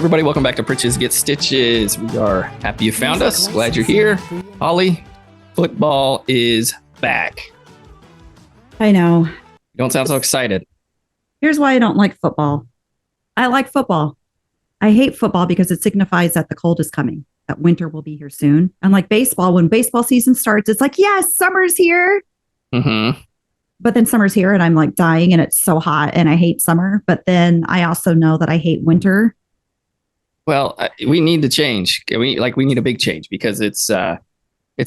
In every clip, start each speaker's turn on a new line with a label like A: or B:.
A: everybody, welcome back to Pritch's Get Stitches. We are happy you found us. Glad you're here. Holly, football is back.
B: I know.
A: You don't sound so excited.
B: Here's why I don't like football. I like football. I hate football because it signifies that the cold is coming, that winter will be here soon. Unlike baseball, when baseball season starts, it's like, yes, summer's here.
A: Mm-hmm.
B: But then summer's here and I'm like dying and it's so hot and I hate summer. But then I also know that I hate winter.
A: Well, we need to change. We need a big change because it's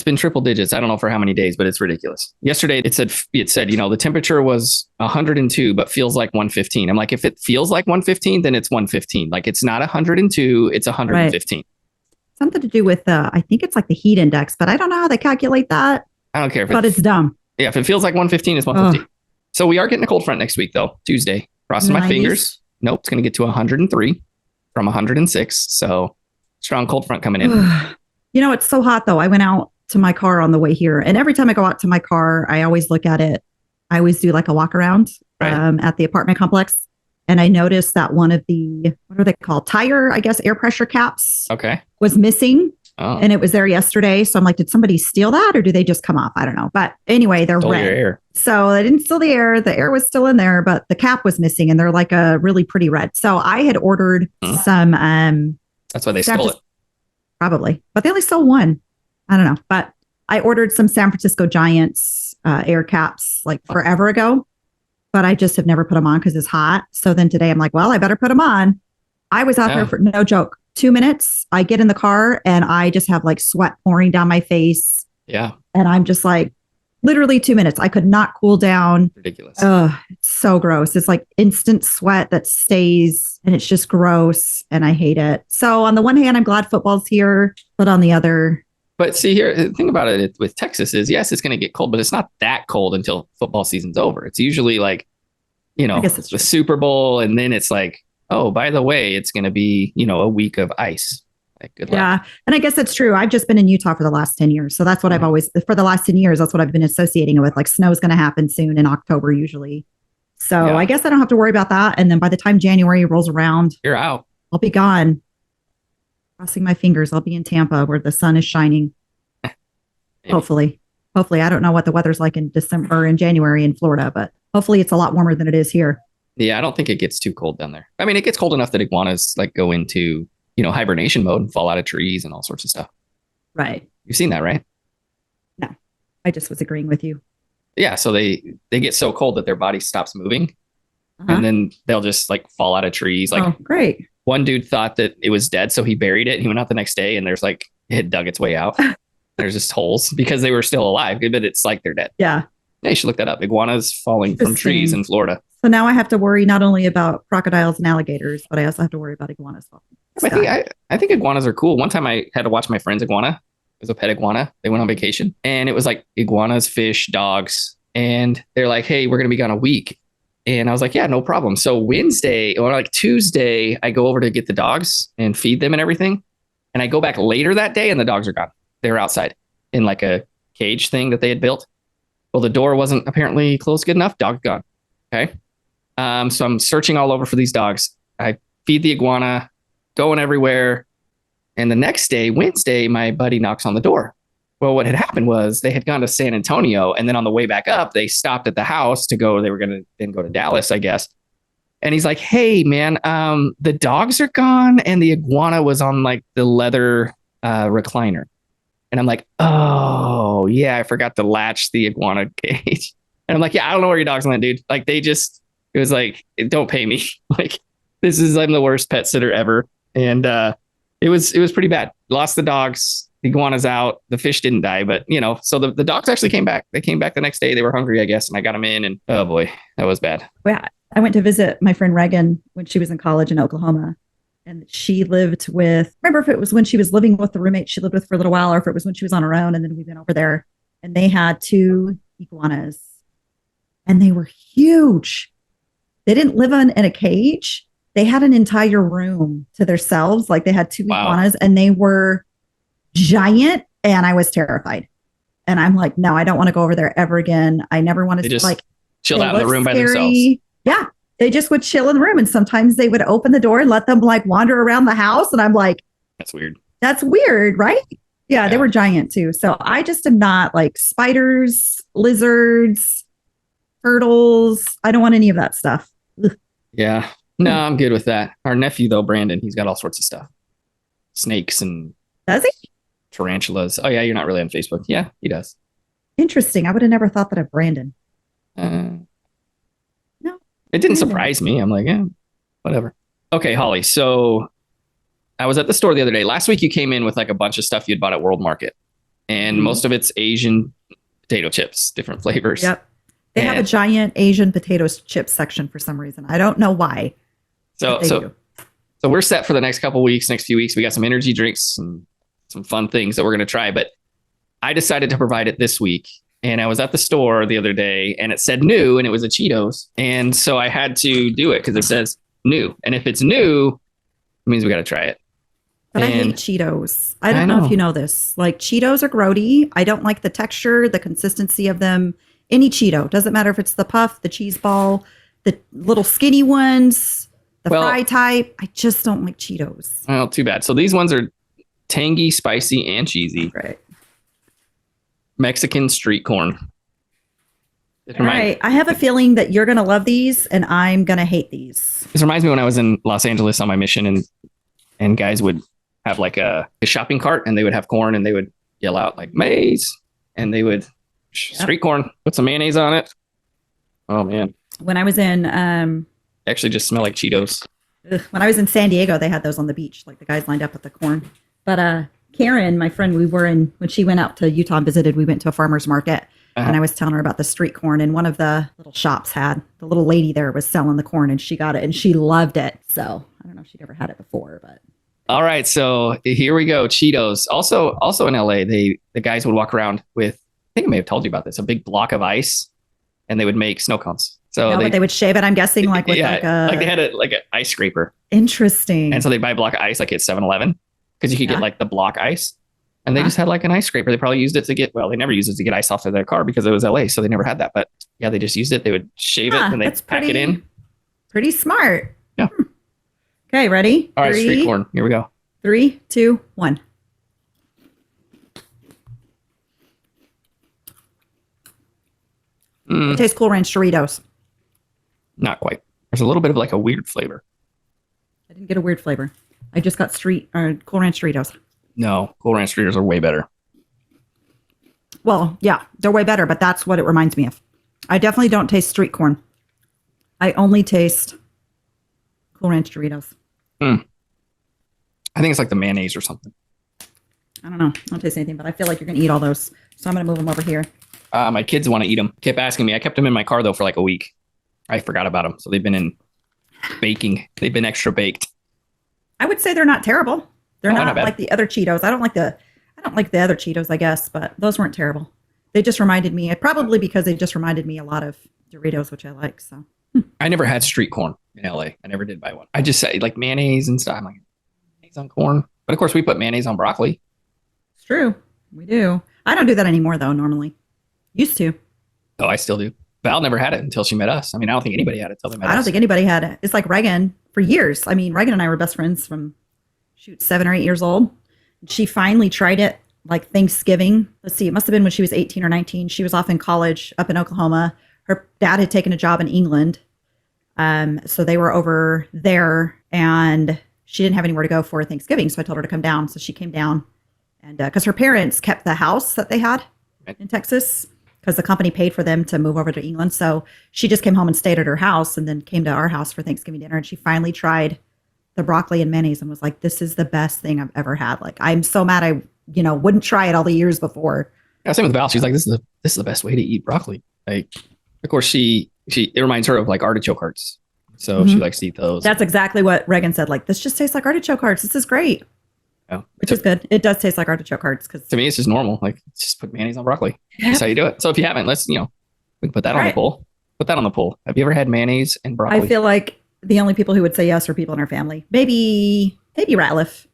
A: been triple digits. I don't know for how many days, but it's ridiculous. Yesterday it said, the temperature was 102, but feels like 115. I'm like, if it feels like 115, then it's 115. Like it's not 102, it's 115. Right.
B: Something to do with I think it's like the heat index, but I don't know how they calculate that.
A: I don't care.
B: But it's dumb.
A: Yeah, if it feels like 115, it's 115. So we are getting a cold front next week, though. Tuesday. Crossing my fingers. Nope, it's going to get to 103 from 106. So strong cold front coming in.
B: It's so hot, though. I went out to my car on the way here. And every time I go out to my car, I always look at it. I always do like a walk around at the apartment complex. And I noticed that one of the, what are they called? Tire, I guess, air pressure caps was missing. Oh. And it was there yesterday. So I'm like, did somebody steal that or do they just come off? I don't know. But anyway, they're red. Air. So they didn't steal the air. The air was still in there, but the cap was missing and they're like a really pretty red. So I had ordered some.
A: That's why they stole it.
B: Probably. But they only sold one. I don't know. But I ordered some San Francisco Giants air caps like forever ago. But I just have never put them on because it's hot. So then today I'm like, well, I better put them on. I was out there for no joke. 2 minutes, I get in the car and I just have like sweat pouring down my face.
A: Yeah.
B: And I'm just like, literally 2 minutes. I could not cool down.
A: Ridiculous.
B: It's so gross. It's like instant sweat that stays and it's just gross and I hate it. So on the one hand, I'm glad football's here, but on the other.
A: But see here, the thing about it with Texas is, yes, it's going to get cold, but it's not that cold until football season's over. It's usually like, the Super Bowl. And then it's like, oh, by the way, it's going to be, a week of ice. Like, good luck.
B: Yeah. And I guess that's true. I've just been in Utah for the last 10 years. So that's what I've always, for the last 10 years, that's what I've been associating it with. Like snow's going to happen soon in October, usually. So I guess I don't have to worry about that. And then by the time January rolls around,
A: you're out.
B: I'll be gone. Crossing my fingers. I'll be in Tampa where the sun is shining. Hopefully. I don't know what the weather's like in December or in January in Florida, but hopefully it's a lot warmer than it is here.
A: Yeah, I don't think it gets too cold down there. I mean, it gets cold enough that iguanas like go into, hibernation mode and fall out of trees and all sorts of stuff.
B: Right.
A: You've seen that, right?
B: No, I just was agreeing with you.
A: Yeah, so they get so cold that their body stops moving and then they'll just like fall out of trees. Like,
B: great.
A: One dude thought that it was dead, so he buried it. He went out the next day and there's like, it had dug its way out. There's just holes because they were still alive, but it's like they're dead.
B: Yeah.
A: Yeah, you should look that up. Iguanas falling from trees in Florida.
B: So now I have to worry not only about crocodiles and alligators, but I also have to worry about iguanas.
A: I think iguanas are cool. One time I had to watch my friend's iguana. It was a pet iguana. They went on vacation and it was like iguanas, fish, dogs. And they're like, hey, we're going to be gone a week. And I was like, yeah, no problem. So Wednesday or like Tuesday, I go over to get the dogs and feed them and everything. And I go back later that day and the dogs are gone. They're outside in like a cage thing that they had built. Well, the door wasn't apparently closed good enough. Dog gone. Okay. So I'm searching all over for these dogs. I feed the iguana, going everywhere. And the next day, Wednesday, my buddy knocks on the door. Well, what had happened was they had gone to San Antonio. And then on the way back up, they stopped at the house they were going to then go to Dallas, I guess. And he's like, hey, man, the dogs are gone. And the iguana was on like the leather recliner. And I'm like, oh, yeah, I forgot to latch the iguana cage. And I'm like, yeah, I don't know where your dog's went, dude. Like, it was like, don't pay me. Like, I'm the worst pet sitter ever. And it was pretty bad. Lost the dogs, the iguana's out. The fish didn't die, but, so the dogs actually came back. They came back the next day. They were hungry, I guess. And I got them in and, oh, boy, that was bad.
B: Yeah, I went to visit my friend Reagan when she was in college in Oklahoma. And she lived with, remember if it was when she was living with the roommate she lived with for a little while, or if it was when she was on her own. And then we went over there and they had 2 iguanas and they were huge. They didn't live in a cage. They had an entire room to themselves. Like they had 2 iguanas and they were giant. And I was terrified. And I'm like, no, I don't want to go over there ever again. I never want to
A: just like chill out in the room by themselves.
B: Yeah. They just would chill in the room. And sometimes they would open the door and let them like wander around the house. And I'm like,
A: That's weird.
B: that's weird, right? Yeah, they were giant too. So I just am not like spiders, lizards, turtles. I don't want any of that stuff. Ugh.
A: Yeah. No, I'm good with that. Our nephew, though, Brandon, he's got all sorts of stuff. Snakes and
B: Does he?
A: tarantulas. Oh, yeah, you're not really on Facebook. Yeah, he does.
B: Interesting. I would have never thought that of Brandon.
A: Uh,
B: No.
A: it didn't surprise me. I'm like, yeah, whatever. Okay, Holly. So I was at the store the other day. Last week, you came in with like a bunch of stuff you'd bought at World Market, and most of it's Asian potato chips, different flavors.
B: Yep. They have a giant Asian potato chip section for some reason. I don't know why.
A: So we're set for the next couple weeks, next few weeks. We got some energy drinks and some fun things that we're going to try. But I decided to provide it this week. And I was at the store the other day and it said new and it was a Cheetos. And so I had to do it because it says new. And if it's new, it means we got to try it.
B: But I hate Cheetos. I don't know if you know this. Like Cheetos are grody. I don't like the texture, the consistency of them. Any Cheeto. Doesn't matter if it's the puff, the cheese ball, the little skinny ones, the fry type. I just don't like Cheetos.
A: Well, too bad. So these ones are tangy, spicy, and cheesy.
B: Right.
A: Mexican street corn.
B: All right. I have a feeling that you're going to love these and I'm going to hate these.
A: This reminds me when I was in Los Angeles on my mission and guys would have like a shopping cart and they would have corn and they would yell out like maize and they would street corn, put some mayonnaise on it. Oh man.
B: When I was in
A: actually just smell like Cheetos.
B: When I was in San Diego, they had those on the beach, like the guys lined up with the corn. But Karen, my friend, when she went out to Utah and visited, we went to a farmer's market and I was telling her about the street corn and one of the little shops the little lady there was selling the corn and she got it and she loved it. So I don't know if she'd ever had it before, but.
A: All right. So here we go. Cheetos. Also in LA, the guys would walk around with, I think I may have told you about this, a big block of ice and they would make snow cones. So
B: but they would shave it, I'm guessing, like with
A: like they had an ice scraper.
B: Interesting.
A: And so they buy a block of ice like at 7-Eleven because you could get like the block ice. And they just had like an ice scraper. They probably used it to they never used it to get ice off of their car because it was LA. So they never had that. But yeah, they just used it. They would shave it and they'd pack it in.
B: Pretty smart.
A: Yeah.
B: Okay, ready?
A: All right, street corn. Here we go.
B: 3, 2, 1. It tastes Cool Ranch Doritos.
A: Not quite. There's a little bit of like a weird flavor.
B: I didn't get a weird flavor. I just got Cool Ranch Doritos.
A: No, Cool Ranch Doritos are way better.
B: Well, yeah, they're way better, but that's what it reminds me of. I definitely don't taste street corn. I only taste Cool Ranch Doritos.
A: I think it's like the mayonnaise or something.
B: I don't know. I don't taste anything, but I feel like you're going to eat all those. So I'm going to move them over here.
A: My kids want to eat them. Kept asking me. I kept them in my car, though, for like a week. I forgot about them. So they've been in baking. They've been extra baked.
B: I would say they're not terrible. They're not
A: bad.
B: like the other Cheetos. I don't like the other Cheetos, I guess, but those weren't terrible. They just reminded me, probably because they just reminded me a lot of Doritos, which I like. So
A: I never had street corn in LA. I never did buy one. I just say like mayonnaise and stuff. I'm like, mayonnaise on corn. But of course, we put mayonnaise on broccoli.
B: It's true. We do. I don't do that anymore, though, normally. Used to.
A: Oh, I still do. Val never had it until she met us. I mean, I don't think anybody had it until they met us.
B: I don't think anybody had it. It's like Reagan for years. I mean, Reagan and I were best friends from, 7 or 8 years old. She finally tried it like Thanksgiving. Let's see, it must have been when she was 18 or 19. She was off in college up in Oklahoma. Her dad had taken a job in England. So they were over there and she didn't have anywhere to go for Thanksgiving. So I told her to come down. So she came down and because her parents kept the house that they had in Texas because the company paid for them to move over to England. So she just came home and stayed at her house and then came to our house for Thanksgiving dinner. And she finally tried the broccoli and mayonnaise and was like, this is the best thing I've ever had. Like, I'm so mad I, wouldn't try it all the years before.
A: Yeah, same with Val. She's like, this is the best way to eat broccoli. Like, of course, it reminds her of like artichoke hearts. So she likes to eat those. That's
B: exactly what Reagan said. Like, this just tastes like artichoke hearts. This is great.
A: Yeah.
B: Which is good. It does taste like artichoke hearts. Because
A: to me, it's just normal. Like, just put mayonnaise on broccoli. That's how you do it. So if you haven't, we can put that on the poll. Put that on the poll. Have you ever had mayonnaise and broccoli?
B: I feel like the only people who would say yes are people in our family. Maybe Ratliff.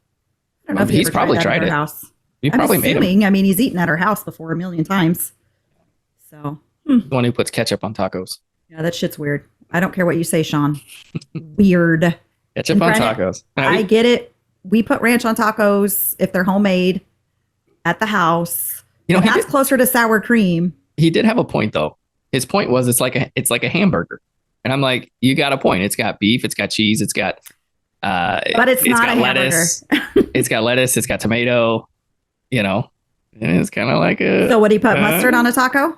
B: I don't know if
A: he's probably tried it.
B: House.
A: You probably made him.
B: I mean, he's eaten at our house before a million times. So
A: the one who puts ketchup on tacos.
B: Yeah, that shit's weird. I don't care what you say, Sean. Weird.
A: Ketchup
B: And
A: on
B: granted,
A: tacos.
B: I get it. We put ranch on tacos if they're homemade at the house.
A: You know,
B: And that's closer to sour cream.
A: he did have a point though. His point was it's like a hamburger. And I'm like, you got a point. It's got beef, it's got cheese, it's got
B: But it's not
A: got
B: a
A: lettuce. It's got lettuce, it's got tomato, you know. And it's kind of like a
B: So would he put mustard on a taco?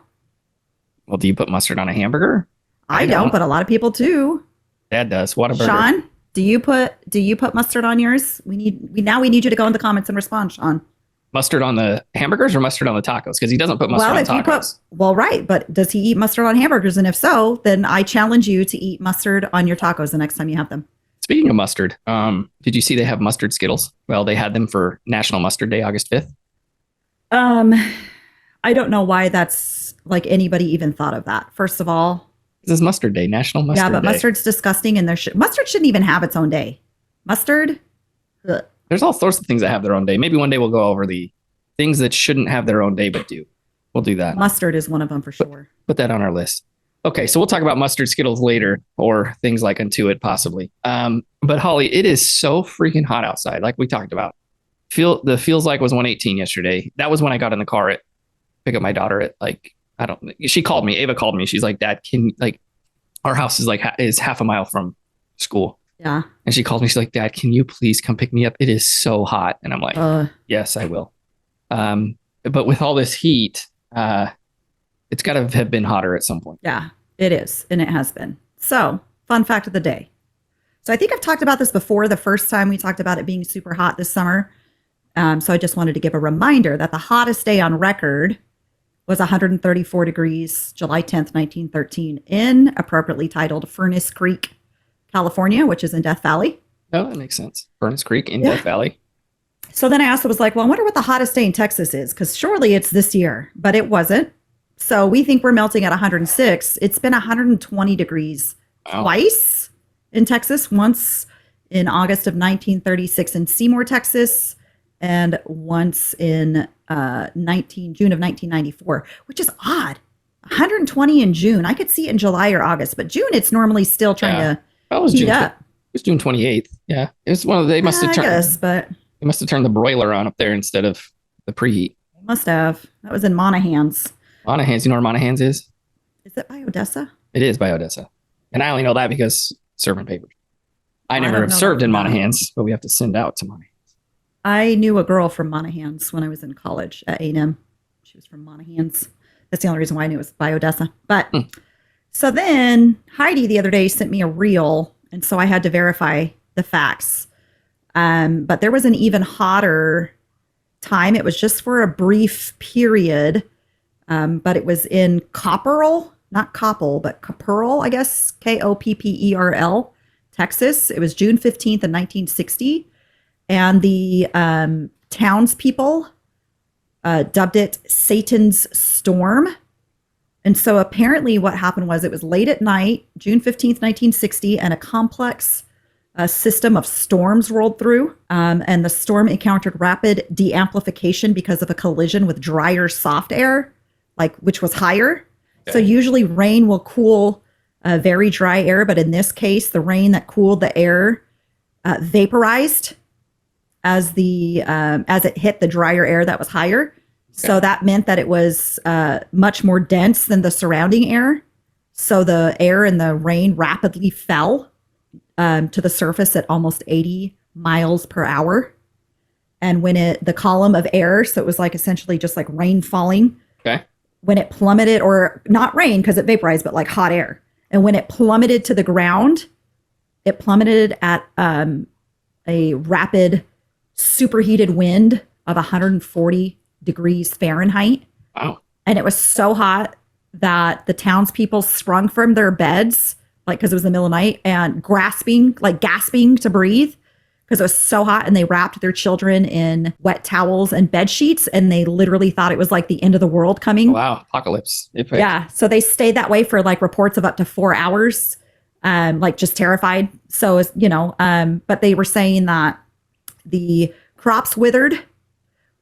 A: Well, do you put mustard on a hamburger?
B: I don't, but a lot of people do.
A: Dad does. What a burger.
B: Sean, do you put mustard on yours? We need you to go in the comments and respond, Sean.
A: Mustard on the hamburgers or mustard on the tacos? Because he doesn't put mustard on tacos.
B: Right, but does he eat mustard on hamburgers? And if so, then I challenge you to eat mustard on your tacos the next time you have them.
A: Speaking of mustard, did you see they have mustard Skittles? Well, they had them for National Mustard Day, August 5th.
B: I don't know why that's like anybody even thought of that. First of all,
A: this is Mustard Day, National Mustard Day.
B: Yeah, but mustard's disgusting, and mustard shouldn't even have its own day. Mustard. Ugh.
A: There's all sorts of things that have their own day. Maybe one day we'll go over the things that shouldn't have their own day but do. We'll do that.
B: Mustard is one of them for sure.
A: Put that on our list. Okay, so we'll talk about mustard Skittles later, or things like Unto It possibly. But Holly, it is so freaking hot outside, like we talked about. Feels like was 118 yesterday. That was when I got in the car at pick up my daughter at she called me. Ava called me. She's like, Dad, our house is half a mile from school.
B: Yeah.
A: And she called me. She's like, Dad, can you please come pick me up? It is so hot. And I'm like, yes, I will. But with all this heat, it's got to have been hotter at some point.
B: Yeah, it is. And it has been. So fun fact of the day. So I think I've talked about this before, the first time we talked about it being super hot this summer. So I just wanted to give a reminder that the hottest day on record was 134 degrees, July 10th, 1913, in appropriately titled Furnace Creek, California, which is in Death Valley.
A: Oh, that makes sense. Furnace Creek in Death Valley.
B: So then I also was like, well, I wonder what the hottest day in Texas is, because surely it's this year, but it wasn't. So we think we're melting at 106. It's been 120 degrees twice in Texas, once in August of 1936 in Seymour, Texas, and once in June of 1994, which is odd. 120 in June. I could see it in July or August, but June, it's normally still trying to heat up.
A: It was June 28th. Yeah. It was one of they must have turned. They must have turned the broiler on up there instead of the preheat.
B: Must have. That was in Monahans.
A: Monahans. You know where Monahans is?
B: Is it by Odessa?
A: It is by Odessa. And I only know that because serving papers. I never have served in Monahans, but we have to send out to Monahans.
B: I knew a girl from Monahans when I was in college at A&M. She was from Monahans. That's the only reason why I knew it was by Odessa. But so then Heidi the other day sent me a reel, and so I had to verify the facts. But there was an even hotter time. It was just for a brief period, but it was in Copperl, not Coppell, but Copperl, I guess, Kopperl, Texas. It was June 15th in 1960. And the townspeople dubbed it Satan's Storm. And so apparently what happened was it was late at night, June 15th, 1960, and a complex system of storms rolled through. And the storm encountered rapid de-amplification because of a collision with drier soft air, which was higher. Okay. So usually rain will cool very dry air, but in this case, the rain that cooled the air vaporized as it hit the drier air that was higher. Okay. So that meant that it was much more dense than the surrounding air. So the air and the rain rapidly fell to the surface at almost 80 miles per hour. And when the column of air, so it was essentially just like rain falling.
A: Okay.
B: When it plummeted, or not rain because it vaporized, but like hot air. And when it plummeted to the ground, it plummeted at a rapid superheated wind of 140 degrees Fahrenheit.
A: Wow. And
B: it was so hot that the townspeople sprung from their beds, because it was the middle of the night, and gasping to breathe because it was so hot. And they wrapped their children in wet towels and bed sheets, and they literally thought it was like the end of the world coming.
A: Wow. Apocalypse.
B: Yeah. So they stayed that way for reports of up to 4 hours, just terrified. So, but they were saying that the crops withered,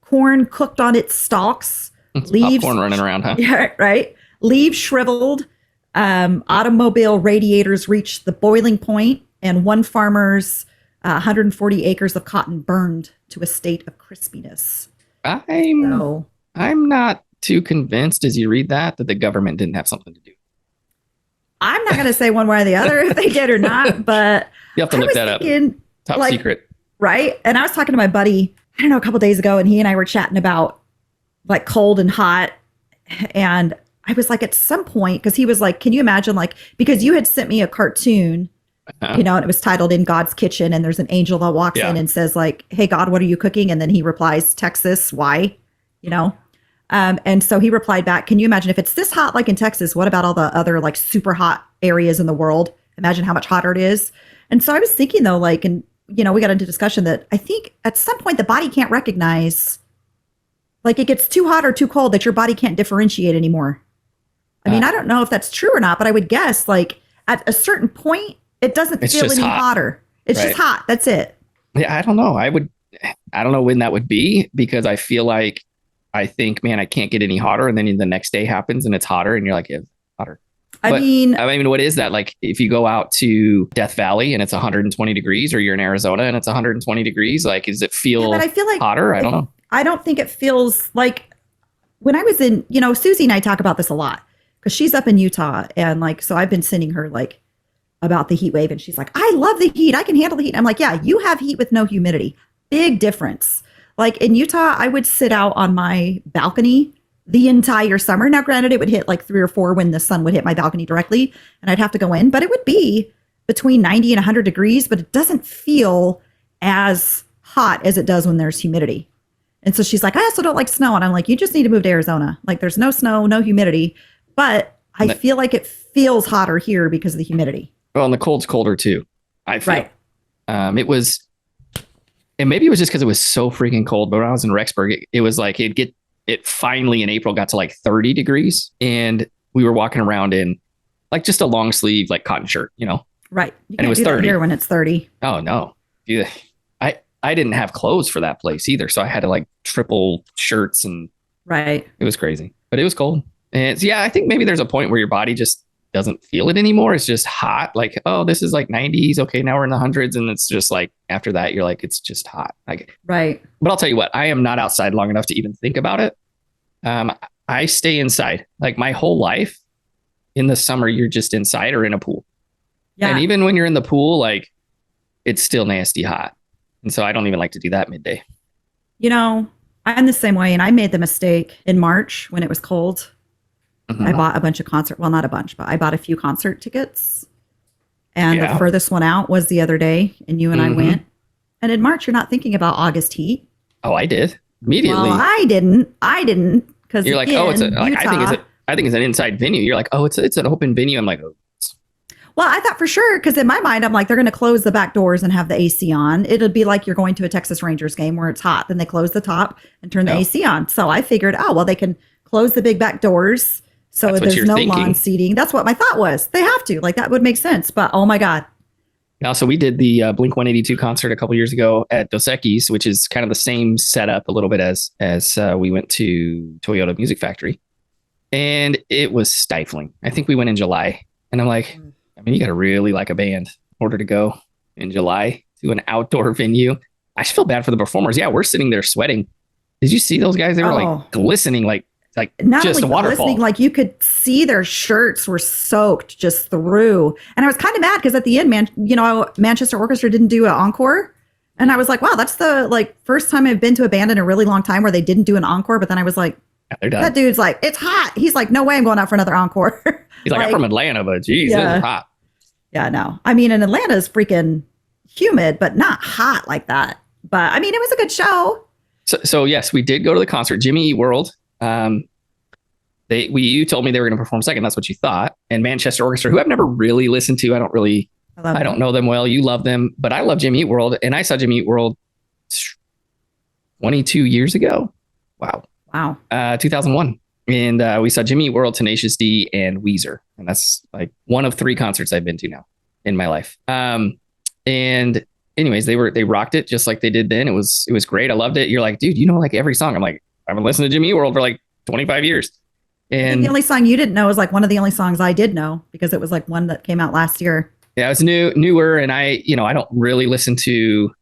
B: corn cooked on its stalks,
A: leaves popcorn running around, huh?
B: Yeah, right. Leaves shriveled, Automobile radiators reached the boiling point, and one farmer's 140 acres of cotton burned to a state of crispiness.
A: I'm
B: So
A: I'm not too convinced as you read that the government didn't have something to do.
B: I'm not going to say one way or the other if they did or not, but
A: You have to
B: I
A: look
B: was
A: that up.
B: thinking,
A: Top
B: like,
A: secret.
B: right? And I was talking to my buddy, I don't know, a couple days ago, and he and I were chatting about like cold and hot. And I was like, at some point, because he was like, can you imagine, like, because you had sent me a cartoon,
A: Uh-huh.
B: and it was titled In God's Kitchen, and there's an angel that walks
A: Yeah.
B: in and says, like, hey, God, what are you cooking? And then he replies, Texas, why? You know? And so he replied back, can you imagine if it's this hot, like in Texas, what about all the other like super hot areas in the world? Imagine how much hotter it is. And so I was thinking though, like, and we got into discussion that I think at some point the body can't recognize, like it gets too hot or too cold that your body can't differentiate anymore. I mean, I don't know if that's true or not, but I would guess like at a certain point, it doesn't feel any hotter. It's just hot. That's it.
A: Yeah, I don't know. I don't know when that would be because I think, man, I can't get any hotter. And then the next day happens and it's hotter and you're like, yeah, it's hotter.
B: I
A: mean, what is that? Like if you go out to Death Valley and it's 120 degrees or you're in Arizona and it's 120 degrees, like, does it feel
B: but I feel like
A: hotter? I don't know.
B: I don't think it feels like when I was in, Susie and I talk about this a lot because she's up in Utah. And like, so I've been sending her like about the heat wave and she's like, I love the heat. I can handle the heat. I'm like, yeah, you have heat with no humidity. Big difference. Like in Utah, I would sit out on my balcony the entire summer. Now, granted, it would hit like 3 or 4 when the sun would hit my balcony directly and I'd have to go in, but it would be between 90 and 100 degrees, but it doesn't feel as hot as it does when there's humidity. And so she's like, I also don't like snow. And I'm like, you just need to move to Arizona. Like there's no snow, no humidity, but I feel like it feels hotter here because of the humidity.
A: Well, and the cold's colder too. I feel.
B: Right.
A: It was, and maybe it was just because it was so freaking cold. But when I was in Rexburg, it was like it finally in April got to like 30 degrees, and we were walking around in like just a long sleeve like cotton shirt,
B: Right. You
A: and it was 30
B: here when it's 30.
A: Oh no, yeah. I didn't have clothes for that place either, so I had to like triple shirts, and
B: right.
A: It was crazy, but it was cold. And so, yeah, I think maybe there's a point where your body just doesn't feel it anymore. It's just hot. Like, oh, this is like 90s. Okay, now we're in the hundreds. And it's just like, after that, you're like, it's just hot.
B: Right.
A: But I'll tell you what, I am not outside long enough to even think about it. I stay inside. Like my whole life in the summer, you're just inside or in a pool.
B: Yeah.
A: And even when you're in the pool, like it's still nasty hot. And so I don't even like to do that midday.
B: I'm the same way. And I made the mistake in March when it was cold.
A: Mm-hmm.
B: I bought a bunch of not a bunch, but I bought a few concert tickets. And the furthest one out was the other day. And you and I went. And in March, you're not thinking about August heat.
A: Oh, I did immediately.
B: Well, I didn't. Because
A: you're like, oh, it's I think it's an inside venue. You're like, oh, it's an open venue. I'm like, oh.
B: Well, I thought for sure, because in my mind, I'm like, they're going to close the back doors and have the AC on. It'll be like you're going to a Texas Rangers game where it's hot. Then they close the top and turn the AC on. So I figured, oh, well, they can close the big back doors. So there's no lawn seating. That's what my thought was. They have to. Like, that would make sense. But, oh, my God.
A: Now, so we did the Blink 182 concert a couple years ago at Dos Equis, which is kind of the same setup a little bit as we went to Toyota Music Factory. And it was stifling. I think we went in July. And I'm like, I mean, you got to really like a band in order to go in July to an outdoor venue. I just feel bad for the performers. Yeah, we're sitting there sweating. Did you see those guys? They were like glistening, like
B: not
A: just a waterfall.
B: Like you could see their shirts were soaked just through. And I was kind of mad because at the end, Manchester Orchestra didn't do an encore. And I was like, wow, that's the first time I've been to a band in a really long time where they didn't do an encore. But then I was like,
A: they're done.
B: That dude's like, it's hot. He's like, no way I'm going out for another encore.
A: He's like, I'm from Atlanta, but geez, this is hot.
B: Yeah, no. I mean, in Atlanta is freaking humid, but not hot like that. But I mean, it was a good show.
A: So yes, we did go to the concert. Jimmy Eat World. You told me they were going to perform second. That's what you thought. And Manchester Orchestra, who I've never really listened to. I don't know them well. You love them, but I love Jimmy Eat World. And I saw Jimmy Eat World 22 years ago. Wow. 2001. And we saw Jimmy Eat World, Tenacious D, and Weezer. And that's like one of 3 concerts I've been to now in my life. And anyways, they rocked it just like they did then. It was great. I loved it. You're like, dude, like every song. I'm like, I've been listening to Jimmy Eat World for like 25 years.
B: I think the
A: And
B: only song you didn't know is like one of the only songs I did know because it was like one that came out last year.
A: yeah, it's newer, and I don't really listen to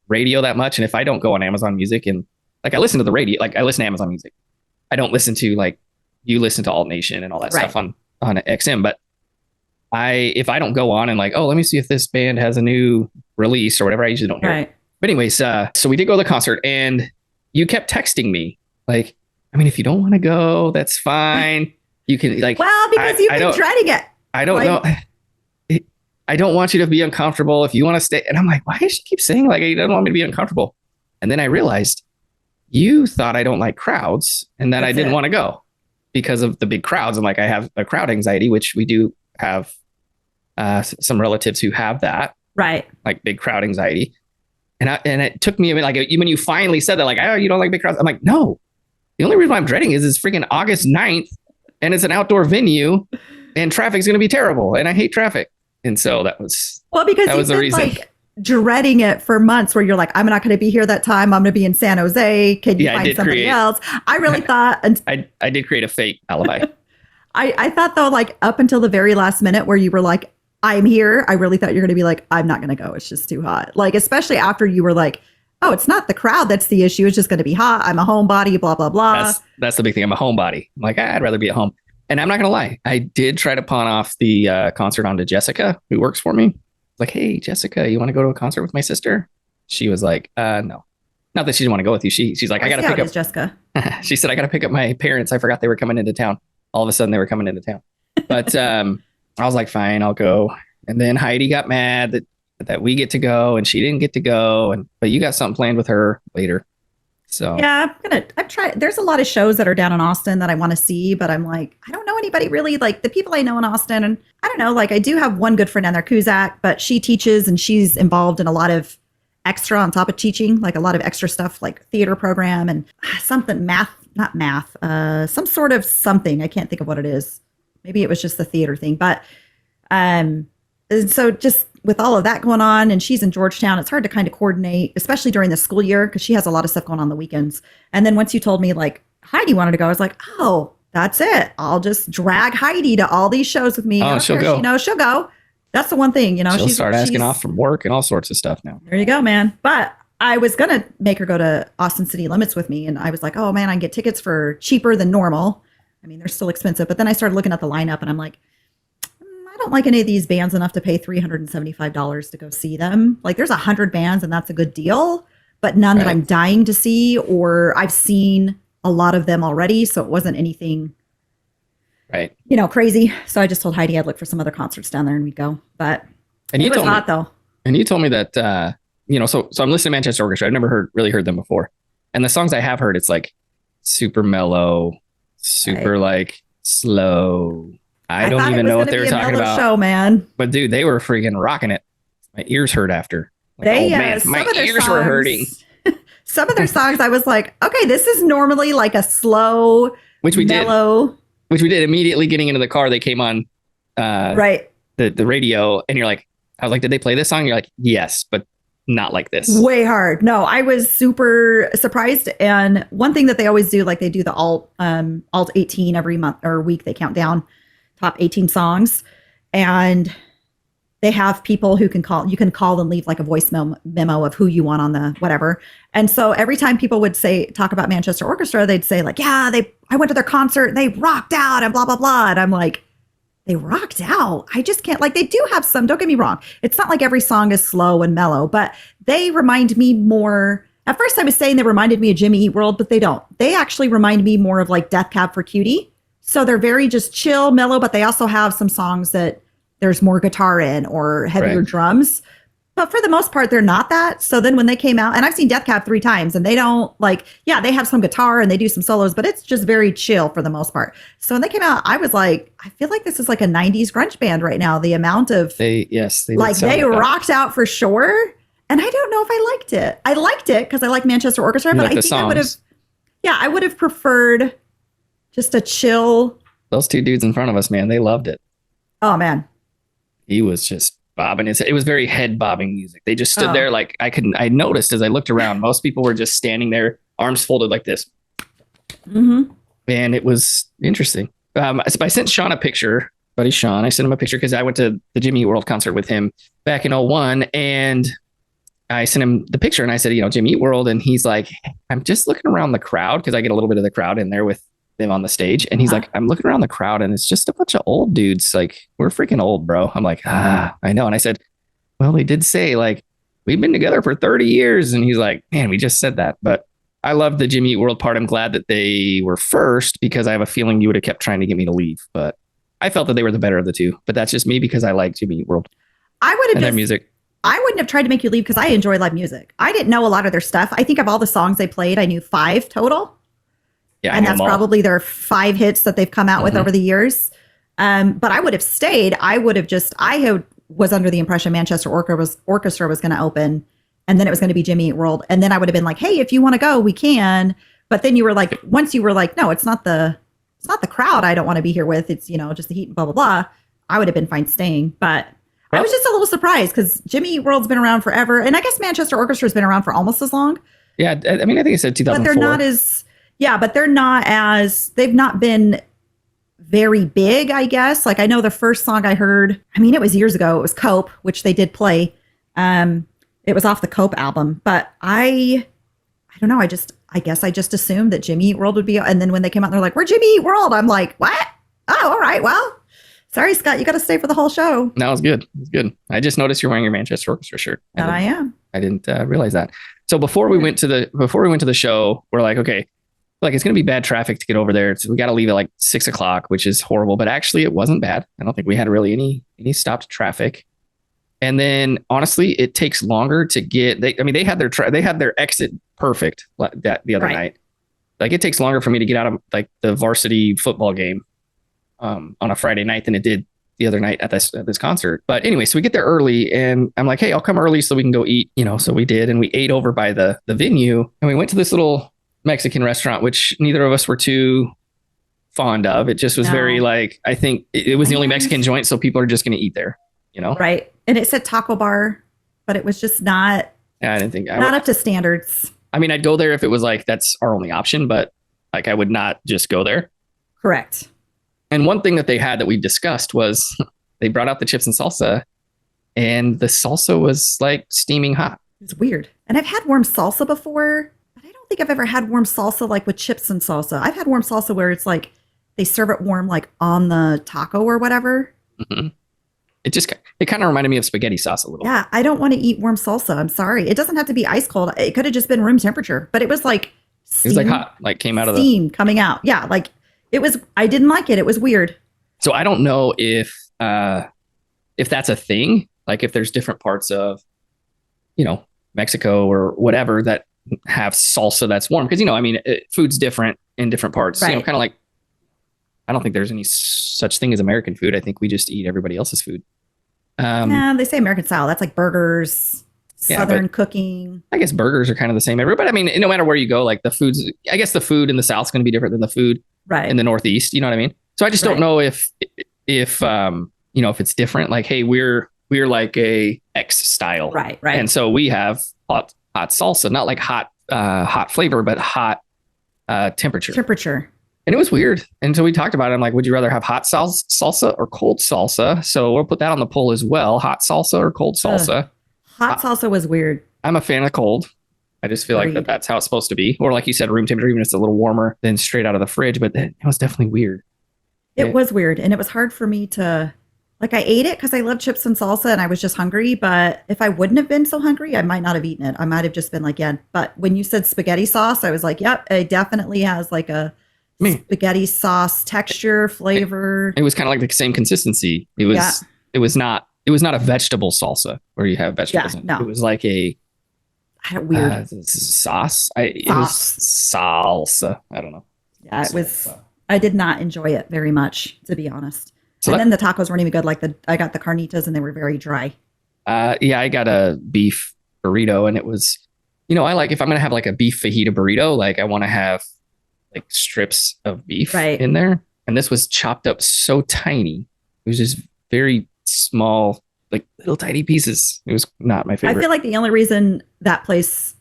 A: radio that much. And if I don't go on Amazon Music and like I listen to the radio, like I listen to Amazon Music. I don't listen to like you listen to Alt Nation and all that
B: Right.
A: stuff on XM. But if I don't go on and like, oh, let me see if this band has a new release or whatever, I usually don't hear it.
B: Right.
A: But anyways, so we did go to the concert, and you kept texting me like, I mean, if you don't want to go, that's fine. You can like,
B: Well, because you've been dreading it.
A: I don't
B: Like,
A: know. I don't want you to be uncomfortable if you want to stay. And I'm like, why does she keep saying like, I don't want me to be uncomfortable? And then I realized you thought I don't like crowds and that I didn't want to go because of the big crowds. And like, I have a crowd anxiety, which we do have some relatives who have that,
B: right.
A: like big crowd anxiety. And it took me a minute, like when you finally said that, like, oh, you don't like big crowds. I'm like, no, the only reason why I'm dreading is it's freaking August 9th and it's an outdoor venue and traffic's going to be terrible. And I hate traffic. And so that was
B: because
A: you've
B: been like dreading it for months where you're like, I'm not going to be here that time. I'm going to be in San Jose. Can you find somebody else? I really thought. And
A: I did create a fake alibi.
B: I thought though, like up until the very last minute where you were like, I'm here. I really thought you're going to be like, I'm not going to go. It's just too hot. Like, especially after you were like, oh, it's not the crowd that's the issue. It's just going to be hot. I'm a homebody, blah, blah, blah.
A: That's the big thing. I'm a homebody. I'm like, I'd rather be at home. And I'm not going to lie. I did try to pawn off the concert onto Jessica, who works for me. Like, hey, Jessica, you want to go to a concert with my sister? She was like, no. Not that she didn't want to go with you. She's like, I got to pick up.
B: Jessica.
A: She said, I got to pick up my parents. I forgot they were coming into town. All of a sudden, they were coming into town. But I was like, fine, I'll go. And then Heidi got mad that we get to go and she didn't get to go. But you got something planned with her later. So
B: yeah, I've tried. There's a lot of shows that are down in Austin that I want to see, but I'm like, I don't know anybody really, like the people I know in Austin. And I don't know, like I do have one good friend down there, Kuzak, but she teaches and she's involved in a lot of extra on top of teaching, like a lot of extra stuff, like theater program and something not math, some sort of something. I can't think of what it is. Maybe it was just the theater thing, but and so just with all of that going on and she's in Georgetown, it's hard to kind of coordinate, especially during the school year, because she has a lot of stuff going on the weekends. And then once you told me like Heidi wanted to go, I was like, oh, that's it. I'll just drag Heidi to all these shows with me.
A: Oh, she'll go.
B: She'll go. That's the one thing,
A: she'll start asking off from work and all sorts of stuff now.
B: There you go, man. But I was going to make her go to Austin City Limits with me. And I was like, oh man, I can get tickets for cheaper than normal. I mean, they're still expensive. But then I started looking at the lineup and I'm like, I don't like any of these bands enough to pay $375 to go see them. Like there's 100 bands and that's a good deal, but none that I'm dying to see, or I've seen a lot of them already. So it wasn't anything, crazy. So I just told Heidi I'd look for some other concerts down there and we'd go, but it was hot though.
A: And you told me that, so I'm listening to Manchester Orchestra. I've never really heard them before. And the songs I have heard, it's like super mellow, like slow. I don't even know what they were talking about.
B: Show, man.
A: But dude, they were freaking rocking it. My ears hurt after. Like, my ears were hurting.
B: Some of their songs, I was like, okay, this is normally like a slow, mellow.
A: Which we did immediately getting into the car. They came on the radio, and you're like, I was like, did they play this song? You're like, yes, but not like this.
B: Way hard. No, I was super surprised. And one thing that they always do, like they do the Alt 18 every month or week, they count down top 18 songs, and they have people who you can call and leave like a voice memo of who you want on the whatever. And so every time people would talk about Manchester Orchestra, they'd say like, yeah, I went to their concert and they rocked out and blah, blah, blah. And I'm like, they rocked out. I just can't, like, they do have some, don't get me wrong. It's not like every song is slow and mellow, but they remind me more. At first I was saying they reminded me of Jimmy Eat World, but they don't. They actually remind me more of like Death Cab for Cutie. So they're very just chill, mellow, but they also have some songs that there's more guitar in or heavier drums. But for the most part, they're not that. So then when they came out, and I've seen Death Cab 3 times, and they don't they have some guitar and they do some solos, but it's just very chill for the most part. So when they came out, I was like, I feel like this is like a 90s grunge band right now. The amount of
A: they
B: rocked out for sure. And I don't know if I liked it. I liked it because I like Manchester Orchestra, but I think I would have preferred just a chill.
A: Those 2 dudes in front of us, man, they loved it.
B: Oh man.
A: He was just bobbing. It was very head bobbing music. They just stood there like I noticed as I looked around, most people were just standing there, arms folded like this.
B: Mm-hmm.
A: and it was interesting. So I sent Sean a picture, buddy Sean. I sent him a picture because I went to the Jimmy Eat World concert with him back in '01, and I sent him the picture and I said, Jimmy Eat World, and he's like, I'm just looking around the crowd because I get a little bit of the crowd in there with them on the stage, and he's like, I'm looking around the crowd and it's just a bunch of old dudes. Like, we're freaking old, bro. I'm like, I know. And I said, well, they did say like we've been together for 30 years, and he's like, man, we just said that, but. I love the Jimmy Eat World part. I'm glad that they were first because I have a feeling you would have kept trying to get me to leave. But I felt that they were the better of the two. But that's just me because I like Jimmy Eat World.
B: I would have
A: and their music.
B: I wouldn't have tried to make you leave because I enjoy live music. I didn't know a lot of their stuff. I think of all the songs they played, I knew 5 total.
A: Yeah,
B: and that's probably their 5 hits that they've come out with over the years. But I would have stayed. I was under the impression Manchester Orchestra was going to open. And then it was going to be Jimmy Eat World. And then I would have been like, hey, if you want to go, we can. But then you were like, once you were like, no, it's not the crowd I don't want to be here with. It's, just the heat and blah, blah, blah. I would have been fine staying. But I was just a little surprised because Jimmy Eat World's been around forever. And I guess Manchester Orchestra has been around for almost as long.
A: Yeah. I mean, I think it said 2004.
B: But they've not been very big, I guess. Like I know the first song I heard, it was years ago. It was Cope, which they did play. It was off the Cope album, but I don't know. I guess I just assumed that Jimmy Eat World would be. And then when they came out, they're like, we're Jimmy Eat World. I'm like, what? Oh, all right. Well, sorry, Scott, you got to stay for the whole show.
A: No, it's good. It's good. I just noticed you're wearing your Manchester Orchestra shirt.
B: I am.
A: I didn't realize that. So before we went to the show, we're like, okay, like it's going to be bad traffic to get over there. So we got to leave at like 6:00, which is horrible, but actually it wasn't bad. I don't think we had really any stopped traffic. And then honestly, it takes longer to get. They had their exit perfect the other night. Like it takes longer for me to get out of like the varsity football game on a Friday night than it did the other night at this concert. But anyway, so we get there early, and I'm like, hey, I'll come early so we can go eat. So we did, and we ate over by the venue, and we went to this little Mexican restaurant, which neither of us were too fond of. It just was very like, I think it was the only Mexican joint, so people are just going to eat there.
B: Right. And it said taco bar, but it was just not.
A: Yeah, I didn't think
B: not up to standards.
A: I'd go there if it was like that's our only option, but like I would not just go there.
B: Correct.
A: And one thing that they had that we discussed was they brought out the chips and salsa, and the salsa was like steaming hot.
B: It's weird. And I've had warm salsa before, but I don't think I've ever had warm salsa like with chips and salsa. I've had warm salsa where it's like they serve it warm like on the taco or whatever. Mm-hmm.
A: It kind of reminded me of spaghetti sauce a little.
B: Yeah, I don't want to eat warm salsa. I'm sorry. It doesn't have to be ice cold. It could have just been room temperature, but it was like
A: steam, it was like hot, like came out of
B: steam coming out. Yeah, like it was. I didn't like it. It was weird.
A: So I don't know if that's a thing. Like if there's different parts of, Mexico or whatever that have salsa that's warm because food's different in different parts.
B: Right.
A: Kind of like. I don't think there's any such thing as American food. I think we just eat everybody else's food.
B: They say American style. That's like burgers, Southern cooking.
A: I guess burgers are kind of the same everywhere. But no matter where you go, like the food in the South is going to be different than the food in the Northeast. You know what I mean? So I just don't know if it's different. Like, hey, we're like a X style.
B: Right.
A: And so we have hot salsa, not like hot flavor, but hot temperature. And it was weird. And so we talked about it. I'm like, would you rather have hot salsa or cold salsa? So we'll put that on the poll as well. Hot salsa or cold salsa?
B: Hot salsa was weird.
A: I'm a fan of cold. I just feel like that's how it's supposed to be. Or like you said, room temperature, even if it's a little warmer than straight out of the fridge. But it was definitely weird.
B: It was weird. And it was hard for me to, like I ate it because I love chips and salsa and I was just hungry. But if I wouldn't have been so hungry, I might not have eaten it. I might have just been like, yeah. But when you said spaghetti sauce, I was like, yep, it definitely has like a spaghetti sauce texture, flavor.
A: It was kind of like the same consistency. It was not a vegetable salsa where you have vegetables in it.
B: No.
A: It was like a
B: weird
A: sauce. It was salsa. I don't know.
B: Yeah, it was. I did not enjoy it very much, to be honest. So then the tacos weren't even good. Like I got the carnitas and they were very dry.
A: I got a beef burrito and it was, I like if I'm going to have like a beef fajita burrito, like I want to have like strips of beef in there. And this was chopped up so tiny. It was just very small, like little tiny pieces. It was not my favorite.
B: I feel like the only reason that place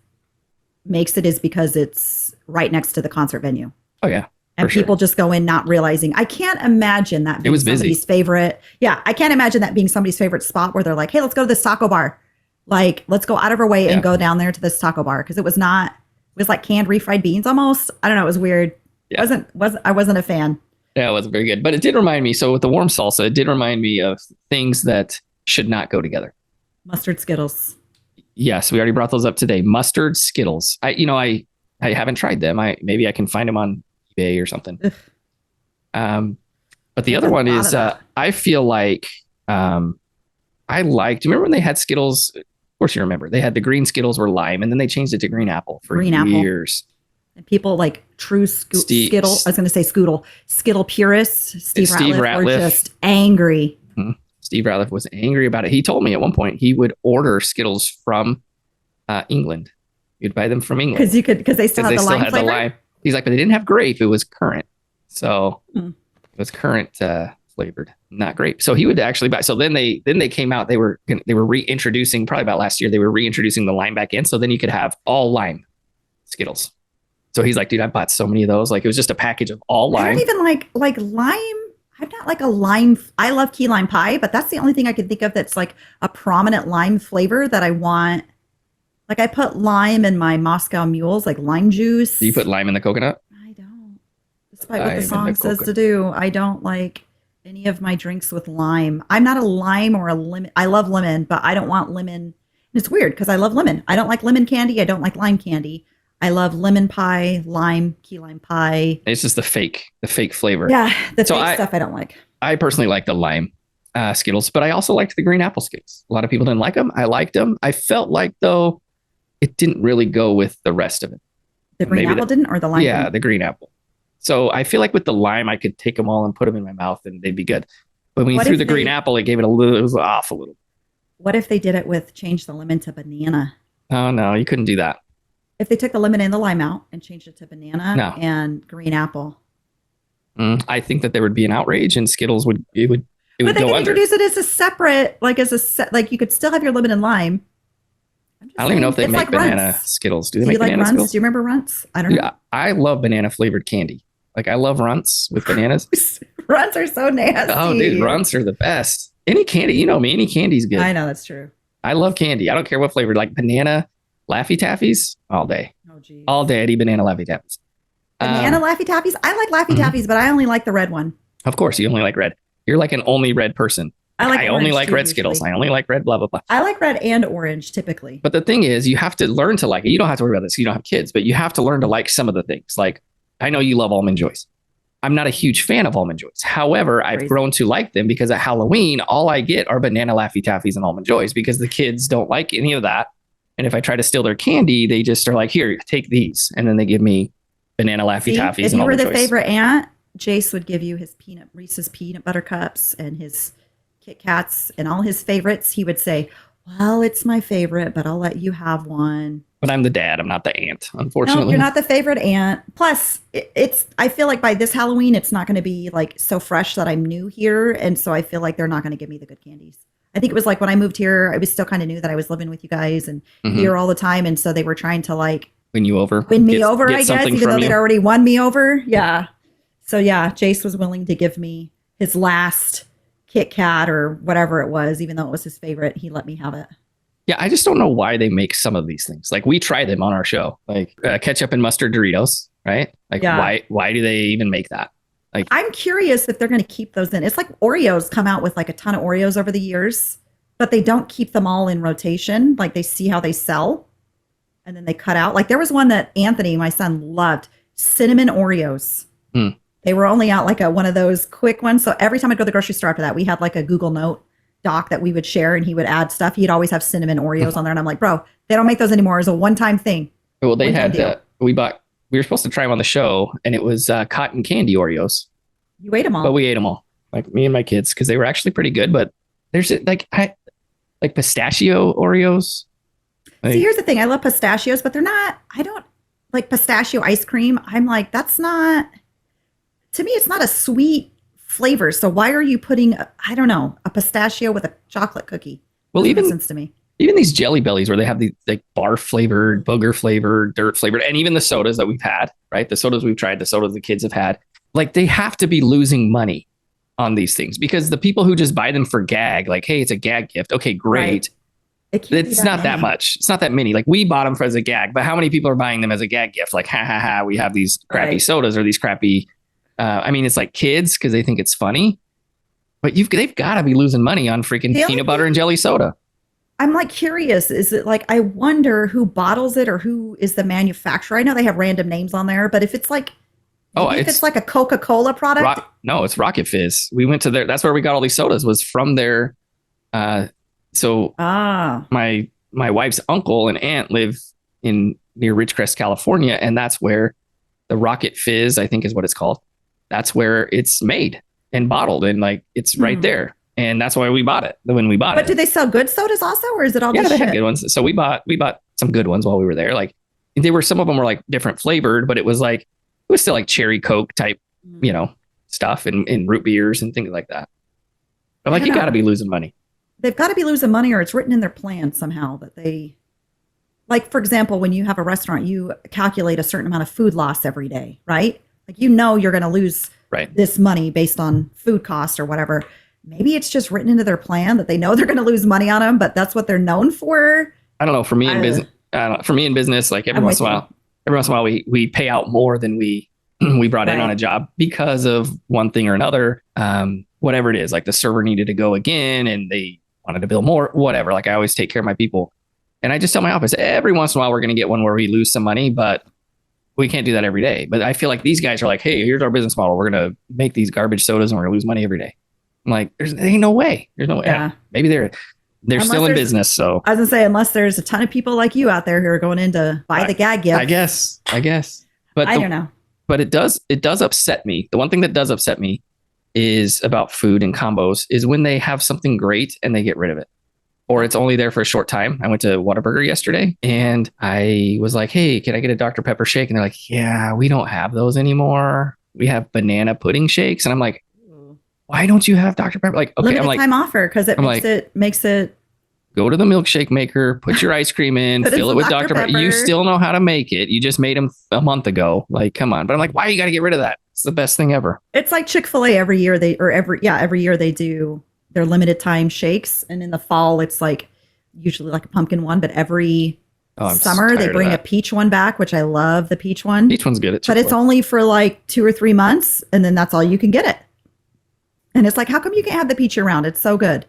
B: makes it is because it's right next to the concert venue.
A: Oh yeah.
B: And people just go in not realizing. I can't imagine that being somebody's favorite. Yeah, I can't imagine that being somebody's favorite spot where they're like, hey, let's go to this taco bar. Like, let's go out of our way and go down there to this taco bar. Because it was like canned refried beans almost. I don't know. It was weird. Yeah. I wasn't a fan.
A: Yeah, it wasn't very good. But it did remind me. So with the warm salsa, it did remind me of things that should not go together.
B: Mustard Skittles.
A: Yes, we already brought those up today. Mustard Skittles. I haven't tried them. Maybe I can find them on eBay or something. But the other one is I feel like do you remember when they had Skittles? Of course you remember. They had the green Skittles were lime, and then they changed it to green apple for years.
B: And people like true Skittle, I was going to say Skittle purists, Steve Ratliff were just angry.
A: Mm-hmm. Steve Ratliff was angry about it. He told me at one point he would order Skittles from England. You'd buy them from England.
B: Because they still had the lime.
A: He's like, but they didn't have grape. It was currant. So it was currant flavored, not grape. So he would actually buy. So then they came out. They were reintroducing, probably about last year, they were reintroducing the lime back in. So then you could have all lime Skittles. So he's like, dude, I bought so many of those. Like, it was just a package of all lime.
B: I don't even like lime. I'm not like a lime. I love key lime pie, but that's the only thing I can think of that's like a prominent lime flavor that I want. Like, I put lime in my Moscow Mules, like lime juice.
A: Do you put lime in the coconut?
B: I don't. Despite what the song says to do, I don't like any of my drinks with lime. I'm not a lime or a lemon. I love lemon, but I don't want lemon. And it's weird because I love lemon. I don't like lemon candy. I don't like lime candy. I love lemon pie, lime, key lime pie.
A: It's just the fake flavor.
B: Yeah, fake stuff I don't like.
A: I personally like the lime Skittles, but I also liked the green apple Skittles. A lot of people didn't like them. I liked them. I felt like, though, it didn't really go with the rest of it.
B: The green apple didn't, or the lime?
A: Yeah, the green apple. So I feel like with the lime, I could take them all and put them in my mouth and they'd be good. But when you threw the green apple, it gave it it was off a little.
B: What if they did it with change the lemon to banana?
A: Oh, no, you couldn't do that.
B: If they took the lemon and the lime out and changed it to banana and green apple.
A: I think that there would be an outrage and Skittles would go under.
B: But they could introduce it as a separate, like you could still have your lemon and lime.
A: I don't even know if they make banana Skittles. Do they make banana Skittles?
B: Do you remember Runts? I don't know.
A: I love banana flavored candy. Like, I love Runts with bananas.
B: Runts are so nasty.
A: Oh, dude, Runts are the best. Any candy, you know me, any candy's good.
B: I know, that's true.
A: I love candy. I don't care what flavor. Like banana Laffy Taffies all day.
B: Oh, geez.
A: All day I'd eat banana Laffy Taffies.
B: Banana Laffy Taffies? I like Laffy Taffies, but I only like the red one.
A: Of course, you only like red. You're like an only red person. I only like red Skittles. I only like red blah, blah, blah.
B: I like red and orange typically.
A: But the thing is, you have to learn to like it. You don't have to worry about this. You don't have kids, but you have to learn to like some of the things. Like, I know you love Almond Joys. I'm not a huge fan of Almond Joys. However, I've grown to like them because at Halloween, all I get are banana Laffy Taffies and Almond Joys because the kids don't like any of that. And if I try to steal their candy, they just are like, here, take these. And then they give me banana Laffy Taffies.
B: If you were the favorite aunt, Jace would give you his Reese's peanut butter cups and his Kit Kats and all his favorites. He would say, well, it's my favorite, but I'll let you have one.
A: But I'm the dad. I'm not the aunt, unfortunately.
B: No, you're not the favorite aunt. Plus, I feel like by this Halloween, it's not going to be like so fresh that I'm new here. And so I feel like they're not going to give me the good candies. I think it was like when I moved here, I was still kind of new that I was living with you guys and here all the time. And so they were trying to like
A: win me over,
B: I guess, even though they'd already won me over. Yeah. So yeah, Jace was willing to give me his last Kit Kat or whatever it was, even though it was his favorite. He let me have it.
A: Yeah, I just don't know why they make some of these things. Like, we try them on our show, like ketchup and mustard Doritos, right? Like, why do they even make that? Like,
B: I'm curious if they're going to keep those in. It's like Oreos come out with like a ton of Oreos over the years, but they don't keep them all in rotation. Like, they see how they sell and then they cut out. Like, there was one that Anthony, my son, loved, cinnamon Oreos. They were only out like one of those quick ones. So every time I go to the grocery store after that, we had like a Google Note doc that we would share and he would add stuff. He'd always have cinnamon Oreos on there. And I'm like, bro, they don't make those anymore. It's a one-time thing.
A: Well, they had, we were supposed to try them on the show and it was cotton candy Oreos.
B: You ate them all.
A: But we ate them all. Like, me and my kids, because they were actually pretty good. But there's like pistachio Oreos. Like,
B: see, here's the thing. I love pistachios, but I don't like pistachio ice cream. I'm like, to me, it's not a sweet flavor. So why are you putting, a pistachio with a chocolate cookie?
A: Well,
B: even makes sense to me.
A: Even these Jelly Bellies where they have the like barf flavored, booger flavored, dirt flavored, and even the sodas that we've had, right? The sodas we've tried, the sodas the kids have had. like they have to be losing money on these things because the people who just buy them for gag, like, hey, it's a gag gift. Okay, great.
B: Right.
A: It's not that much. It's not that many. Like we bought them for as a gag, but how many people are buying them as a gag gift? Like, ha ha ha, we have these crappy sodas or these crappy. I mean, it's like kids because they think it's funny, but they've got to be losing money on freaking peanut butter and jelly soda.
B: I'm like curious. Is it like I wonder who bottles it or who is the manufacturer? I know they have random names on there, but if it's like if it's like a Coca-Cola product.
A: No, it's Rocket Fizz. We went to their. That's where we got all these sodas. Was from their. My wife's uncle and aunt live near Ridgecrest, California, and that's where the Rocket Fizz, I think, is what it's called. That's where it's made and bottled, and like it's right there. And that's why we bought it when we bought it.
B: But do they sell good sodas also, or is it all?
A: Yeah,
B: just
A: they
B: shit?
A: had good ones. So we bought some good ones while we were there. Like some of them were like different flavored, but it was still like cherry Coke type, stuff and root beers and things like that. But like you got to be losing money.
B: They've got to be losing money, or it's written in their plan somehow that they, like for example, when you have a restaurant, you calculate a certain amount of food loss every day, right? Like you're going to lose this money based on food costs or whatever. Maybe it's just written into their plan that they know they're going to lose money on them, but that's what they're known for.
A: I don't know. For me in business, like every once in a while, we pay out more than we brought in on a job because of one thing or another. Whatever it is, like the server needed to go again and they wanted to bill more, whatever. Like I always take care of my people. And I just tell my office every once in a while, we're going to get one where we lose some money, but we can't do that every day. But I feel like these guys are like, hey, here's our business model. We're going to make these garbage sodas and we're going to lose money every day. I'm like, there ain't no way. There's no way. Yeah. Maybe they're still in business. So
B: I was gonna say, unless there's a ton of people like you out there who are going in to buy the gag gift.
A: I guess. But
B: I don't know.
A: But it does upset me. The one thing that does upset me is about food and combos is when they have something great and they get rid of it. Or it's only there for a short time. I went to Whataburger yesterday and I was like, hey, can I get a Dr. Pepper shake? And they're like, yeah, we don't have those anymore. We have banana pudding shakes. And I'm like, why don't you have Dr. Pepper? Like, okay,
B: limited time offer because it makes it.
A: Go to the milkshake maker, put your ice cream in, fill it with Dr. Pepper. You still know how to make it. You just made them a month ago. Like, come on. But I'm like, why you got to get rid of that? It's the best thing ever.
B: It's like Chick-fil-A every year every year they do their limited time shakes. And in the fall, it's like usually like a pumpkin one, but every summer they bring a peach one back, which I love the peach one.
A: Peach one's good.
B: But it's only for like 2 or 3 months. And then that's all you can get it. And it's like, how come you can't have the peach year round? It's so good.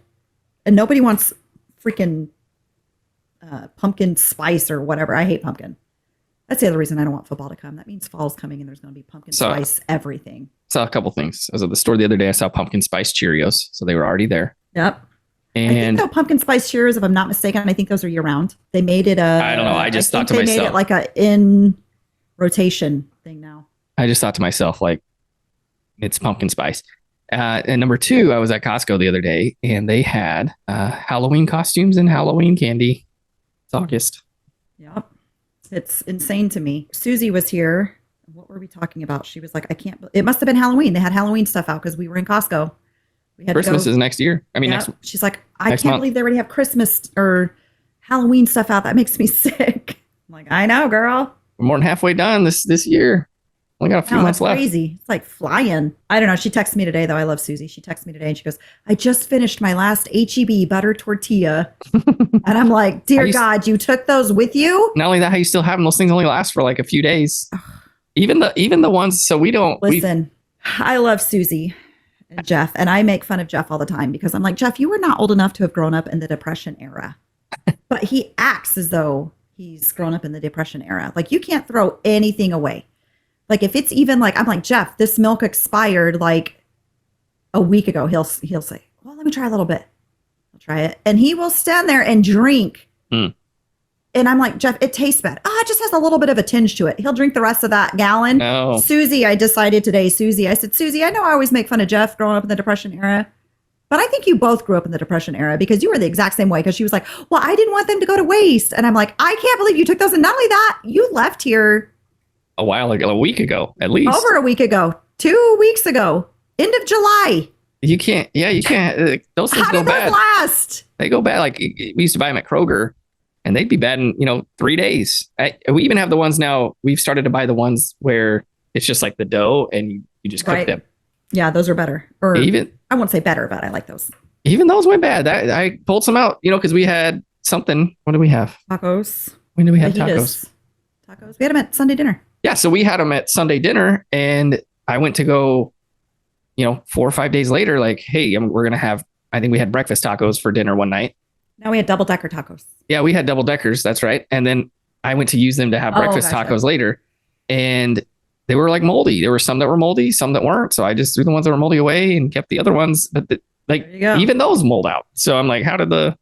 B: And nobody wants freaking pumpkin spice or whatever. I hate pumpkin. That's the other reason I don't want football to come. That means fall's coming and there's going to be pumpkin spice everything.
A: Saw a couple things. I was at the store the other day. I saw pumpkin spice Cheerios. So they were already there.
B: Yep.
A: And
B: I think pumpkin spice Cheerios, if I'm not mistaken, I think those are year round. They made it
A: I don't know. I just thought to myself. They made it
B: like a in rotation thing now.
A: I just thought to myself, like, it's pumpkin spice. And number 2, I was at Costco the other day and they had Halloween costumes and Halloween candy. It's August.
B: Yep. It's insane to me. Susie was here. What were we talking about? She was like, it must have been Halloween. They had Halloween stuff out because we were in Costco. We had
A: Christmas is next year. I mean,
B: she's like, I can't believe they already have Christmas or Halloween stuff out. That makes me sick. I'm like, I know, girl.
A: We're more than halfway done this year. Only got a few months left.
B: Crazy. It's like flying. I don't know. She texted me today, though. I love Susie. She texted me today and she goes, I just finished my last HEB butter tortilla. And I'm like, dear God, you took those with you?
A: Not only that, how you still have them, those things only last for like a few days. Even the ones, so we don't.
B: Listen, I love Susie and Jeff. And I make fun of Jeff all the time because I'm like, Jeff, you were not old enough to have grown up in the Depression era. But he acts as though he's grown up in the Depression era. Like you can't throw anything away. Like if it's even like, I'm like, Jeff, this milk expired like a week ago. He'll say, well, let me try a little bit. I'll try it. And he will stand there and drink. And I'm like, Jeff, it tastes bad. Oh, it just has a little bit of a tinge to it. He'll drink the rest of that gallon.
A: No.
B: Susie, I decided today, I said, Susie, I know I always make fun of Jeff growing up in the Depression era. But I think you both grew up in the Depression era because you were the exact same way. Because she was like, well, I didn't want them to go to waste. And I'm like, I can't believe you took those. And not only that, you left here
A: a while ago, a week ago, at least.
B: Over a week ago, 2 weeks ago, end of July.
A: You can't. Those things go bad.
B: Last?
A: They go bad. Like we used to buy them at Kroger and they'd be bad in, 3 days. We even have the ones now. We've started to buy the ones where it's just like the dough and you You just cook
B: Right.
A: them.
B: Yeah, those are better. Or
A: Even
B: I won't say better, but I like those.
A: even those went bad. I pulled some out, because we had something. What did we have?
B: Tacos.
A: When did we have
B: Fajitas.
A: tacos?
B: Tacos. We had them at Sunday dinner.
A: Yeah, so we had them at Sunday dinner, and I went to go, 4 or 5 days later, like, hey, we're gonna have. I think we had breakfast tacos for dinner one night.
B: Now we had double decker tacos.
A: Yeah, we had double deckers. That's right. And then I went to use them to have breakfast tacos later, and they were like moldy. There were some that were moldy, some that weren't. So I just threw the ones that were moldy away and kept the other ones. But even those mold out. So I'm like, how did the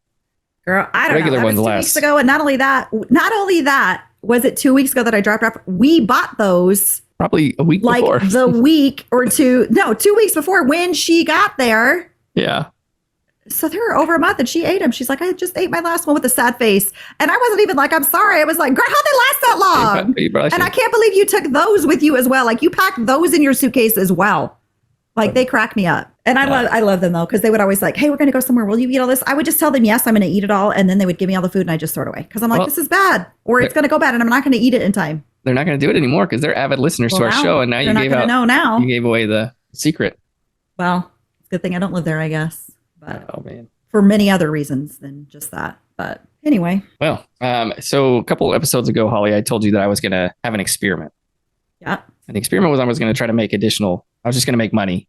B: girl? I don't
A: regular
B: know. That
A: ones
B: was 2
A: last?
B: weeks ago, and not only that, was it 2 weeks ago that I dropped off? We bought those
A: probably a week before.
B: the week or two. No, 2 weeks before when she got there.
A: Yeah.
B: So they were over a month and she ate them. She's like, I just ate my last one with a sad face. And I wasn't even like, I'm sorry. I was like, girl, how'd they last that long? And I can't believe you took those with you as well. Like you packed those in your suitcase as well. Like they crack me up. And I love them though, because they would always like, hey, we're going to go somewhere. Will you eat all this? I would just tell them, yes, I'm going to eat it all. And then they would give me all the food and I just throw it away. Because I'm like, this is bad or it's going to go bad and I'm not going to eat it in time.
A: They're not going to do it anymore because they're avid listeners to our show. And now you gave away the secret.
B: Well, it's a good thing I don't live there, I guess. But
A: oh, man. For
B: many other reasons than just that. But anyway.
A: Well, so a couple episodes ago, Holly, I told you that I was going to have an experiment.
B: Yeah.
A: And the experiment was I was going to try to make I was just going to make money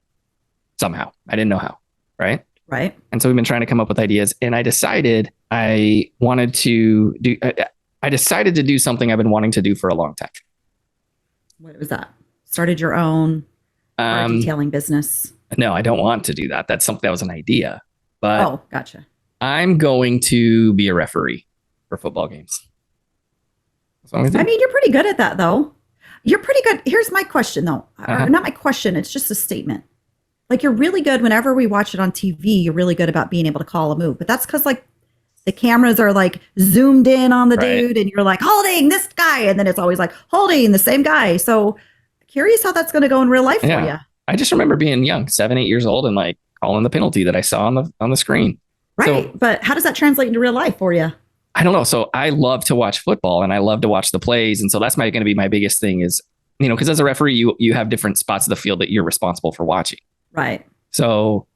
A: somehow. I didn't know how. Right.
B: Right.
A: And so we've been trying to come up with ideas. And I decided I wanted to do something I've been wanting to do for a long time.
B: What was that? Started your own detailing business? No,
A: I don't want to do that. That's something that was an idea. But
B: gotcha.
A: I'm going to be a referee for football games.
B: I mean, you're pretty good at that, though. You're pretty good. Here's my question, though. Or not my question. It's just a statement. Like, you're really good whenever we watch it on TV. You're really good about being able to call a move. But that's because, like, the cameras are, like, zoomed in on the dude. And you're like, holding this guy. And then it's always, like, holding the same guy. So, curious how that's going to go in real life for you.
A: I just remember being young, 7, 8 years old, and, like, calling the penalty that I saw on the screen.
B: Right.
A: So,
B: but how does that translate into real life for you?
A: I don't know. So I love to watch football and I love to watch the plays. And so that's going to be my biggest thing is, because as a referee, you have different spots of the field that you're responsible for watching.
B: Right.
A: So,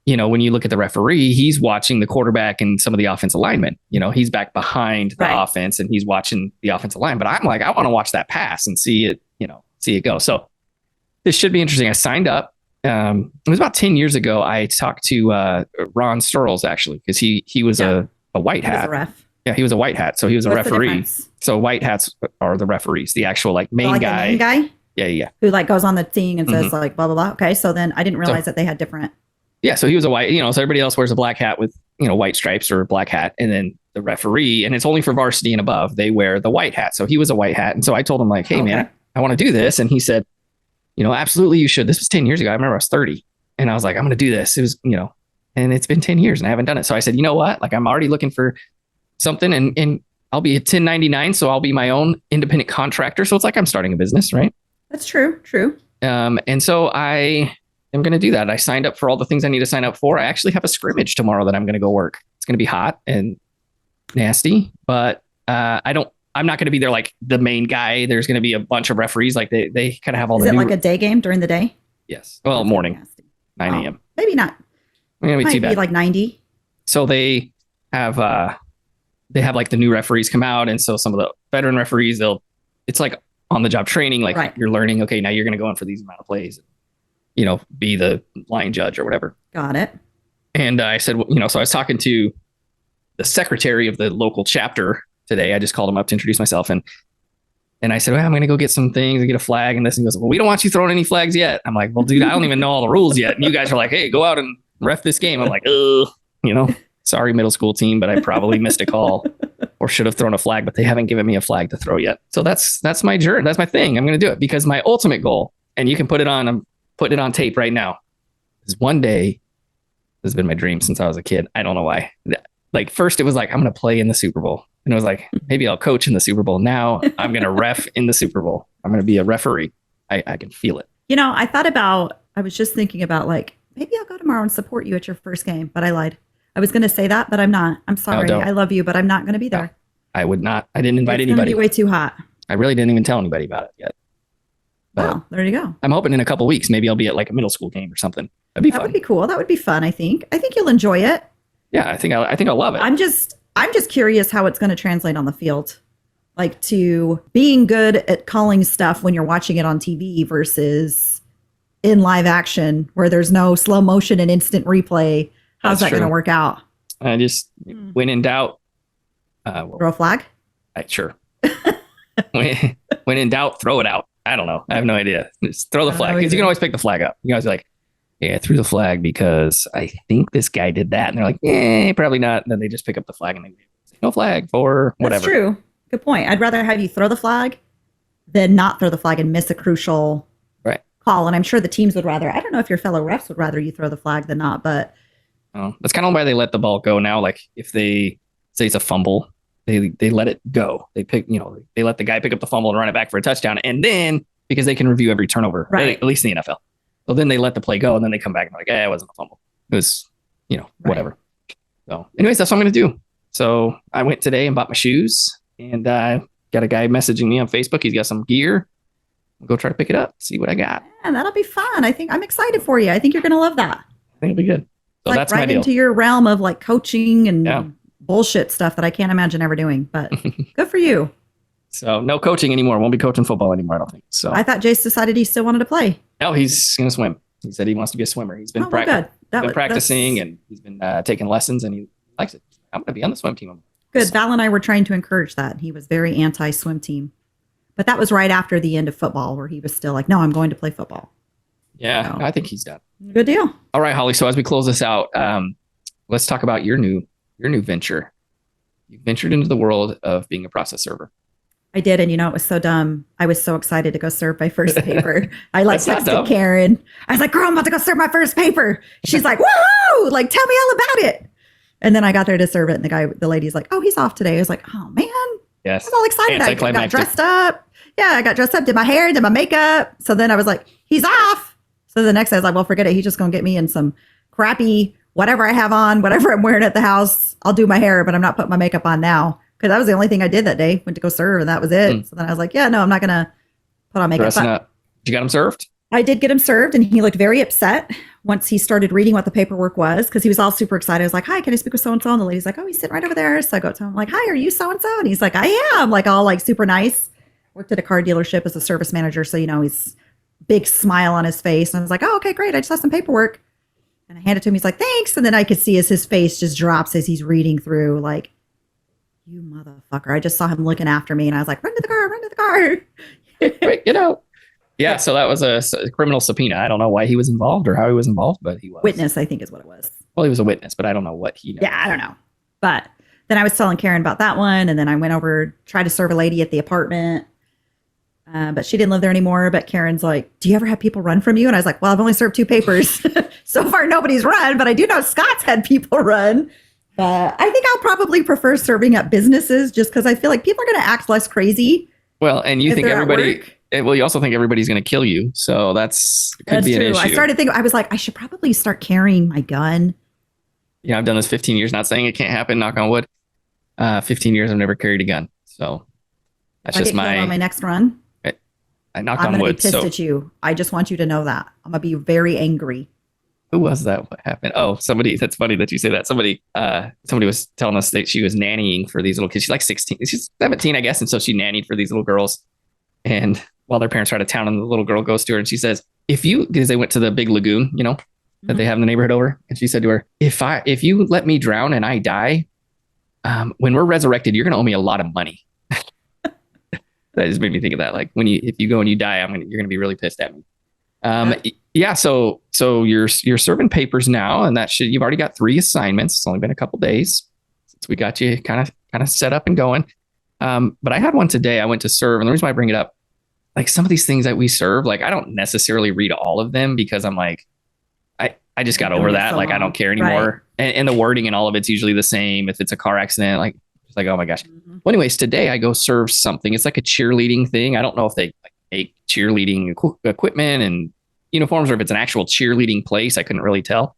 A: when you look at the referee, he's watching the quarterback and some of the offensive linemen. He's back behind the offense and he's watching the offensive line. But I'm like, I want to watch that pass and see it go. So this should be interesting. I signed up. It was about 10 years ago. I talked to Ron Searles actually, because he was a white hat.
B: He was a ref.
A: Yeah, he was a white hat. So he was a referee. So white hats are the referees, the actual main guy.
B: The main guy?
A: Yeah.
B: Who goes on the thing and says blah, blah, blah. Okay. So then I didn't realize that they had different.
A: Yeah. So he was a white, so everybody else wears a black hat with, white stripes or a black hat. And then the referee, and it's only for varsity and above, they wear the white hat. So he was a white hat. And so I told him hey man, I want to do this. And he said, absolutely you should. This was 10 years ago. I remember I was 30 and I was like, I'm going to do this. It was, and it's been 10 years and I haven't done it. So I said, you know what? I'm already looking for something and I'll be a 1099. So I'll be my own independent contractor. So it's like I'm starting a business, right?
B: That's true. True.
A: And so I am going to do that. I signed up for all the things I need to sign up for. I actually have a scrimmage tomorrow that I'm going to go work. It's going to be hot and nasty, but I'm not going to be there like the main guy. There's going to be a bunch of referees. Like they kind of have all.
B: Is it like a day game during the day?
A: Yes. Well, morning, 9 a.m.
B: Maybe not.
A: Might
B: be like 90.
A: So they have like the new referees come out, and so some of the veteran referees, it's like on the job training. Like you're learning. Okay, now you're going to go in for these amount of plays. Be the line judge or whatever.
B: Got it.
A: And I said, so I was talking to the secretary of the local chapter today. I just called him up to introduce myself. And I said, well, I'm going to go get some things and get a flag and this. And he goes, well, we don't want you throwing any flags yet. I'm like, well, dude, I don't even know all the rules yet. And you guys are like, hey, go out and ref this game. I'm like, sorry, middle school team, but I probably missed a call or should have thrown a flag, but they haven't given me a flag to throw yet. So that's my journey. That's my thing. I'm going to do it because my ultimate goal, and you can put it on, I'm putting it on tape right now, is one day, this has been my dream since I was a kid. I don't know why. Like first it was like, I'm going to play in the Super Bowl. And it was like, maybe I'll coach in the Super Bowl. Now I'm going to ref in the Super Bowl. I'm going to be a referee. I can feel it.
B: I was just thinking about maybe I'll go tomorrow and support you at your first game, but I lied. I was going to say that, but I'm not. I'm sorry. I love you, but I'm not going to be there.
A: I would not. I didn't invite anybody.
B: It's going to be way too hot.
A: I really didn't even tell anybody about it yet. But
B: Oh, there you go.
A: I'm hoping in a couple weeks, maybe I'll be at like a middle school game or something. That'd be
B: That
A: fun.
B: would be cool. That would be fun. I think. I think you'll enjoy it.
A: Yeah, I think I'll love it.
B: I'm just curious how it's going to translate on the field, like to being good at calling stuff when you're watching it on TV versus in live action where there's no slow motion and instant replay. How's that going to work out?
A: I just, when in doubt,
B: throw a flag.
A: Sure. when in doubt, throw it out. I don't know. I have no idea. Just throw the flag because you can always pick the flag up. You guys are like, yeah, I threw the flag because I think this guy did that. And they're like, yeah, probably not. And then they just pick up the flag and they say, no flag for whatever.
B: That's true. Good point. I'd rather have you throw the flag than not throw the flag and miss a crucial call. And I'm sure the teams would rather, I don't know if your fellow refs would rather you throw the flag than not, but.
A: That's kind of why they let the ball go now. Like if they say it's a fumble, they let it go. They they let the guy pick up the fumble and run it back for a touchdown. And then because they can review every turnover, right? At least in the NFL. Well, then they let the play go and then they come back and they're like, it wasn't a fumble. It was, whatever. So anyways, that's what I'm going to do. So I went today and bought my shoes and got a guy messaging me on Facebook. He's got some gear. I'll go try to pick it up, see what I got.
B: And that'll be fun. I think I'm excited for you. I think you're going to love that.
A: I think it'll be good. So
B: like
A: that's
B: right
A: my deal.
B: Into your realm of like coaching and bullshit stuff that I can't imagine ever doing, but good for you.
A: So no coaching anymore. Won't be coaching football anymore, I don't think. So
B: I thought Jace decided he still wanted to play.
A: No, he's going to swim. He said he wants to be a swimmer. He's been, practicing and he's been taking lessons and he likes it. I'm going to be on the swim team.
B: Good. Val and I were trying to encourage that. He was very anti-swim team. But that was right after the end of football where he was still like, no, I'm going to play football.
A: Yeah, so, I think he's done.
B: Good deal.
A: All right, Holly. So as we close this out, let's talk about your new venture. You ventured into the world of being a process server.
B: I did. And it was so dumb. I was so excited to go serve my first paper. I texted Karen. I was like, girl, I'm about to go serve my first paper. She's like, woohoo! Like, tell me all about it. And then I got there to serve it. And the lady's like, oh, he's off today. I was like, oh man.
A: Yes.
B: I was all excited. I got dressed up. Yeah, I got dressed up, did my hair, did my makeup. So then I was like, he's off. So the next day I was like, well, forget it. He's just going to get me in some crappy, whatever I have on, whatever I'm wearing at the house. I'll do my hair, but I'm not putting my makeup on now. Because that was the only thing I did that day. Went to go serve and that was it. So then I was like, yeah, no, I'm not going to put on makeup.
A: Dressing up. Did you get him served?
B: I did get him served and he looked very upset once he started reading what the paperwork was because he was all super excited. I was like, hi, can I speak with so-and-so? And the lady's like, oh, he's sitting right over there. So I go to him like, hi, are you so-and-so? And he's like, I am. Like all like super nice. Worked at a car dealership as a service manager. So, he's big smile on his face. And I was like, oh, okay, great. I just have some paperwork. And I handed it to him. He's like, thanks. And then I could see as his face just drops as he's reading through like, you motherfucker. I just saw him looking after me and I was like, run to the car.
A: Wait, get out. Yeah, so that was a criminal subpoena. I don't know why he was involved or how he was involved, but he was.
B: Witness, I think is what it was.
A: Well, he was a witness, but I don't know what he knows.
B: Yeah, I don't know. But then I was telling Karen about that one. And then I went over, tried to serve a lady at the apartment. But she didn't live there anymore. But Karen's like, do you ever have people run from you? And I was like, well, I've only served 2 papers. So far, nobody's run. But I do know Scott's had people run. But I think I'll probably prefer serving at businesses just because I feel like people are going to act less crazy.
A: Well, and you think everybody... Well, you also think everybody's going to kill you. So could be an issue.
B: I started thinking, I was like, I should probably start carrying my gun.
A: Yeah, I've done this 15 years, not saying it can't happen, knock on wood. 15 years, I've never carried a gun. So that's just
B: on my next run.
A: I knocked on wood.
B: I'm going to be pissed at you. I just want you to know that. I'm going to be very angry.
A: Who was that? What happened? Oh, somebody. That's funny that you say that. Somebody was telling us that she was nannying for these little kids. She's like 16. She's 17, I guess. And so she nannied for these little girls. And while their parents are out of town and the little girl goes to her and she says, because they went to the big lagoon, that they have in the neighborhood over. And she said to her, if you let me drown and I die, when we're resurrected, you're going to owe me a lot of money. That just made me think of that. Like if you go and you die, you're going to be really pissed at me. Yeah. So you're serving papers now and you've already got 3 assignments. It's only been a couple days since we got you kind of set up and going. But I had one today I went to serve. And the reason why I bring it up, like some of these things that we serve, like I don't necessarily read all of them because I'm like, I just got over that. Like I don't care anymore. Right. And the wording and all of it's usually the same. If it's a car accident, like, it's like, oh my gosh. Mm-hmm. Well, anyways, today I go serve something. It's like a cheerleading thing. I don't know if they make cheerleading equipment and uniforms or if it's an actual cheerleading place. I couldn't really tell.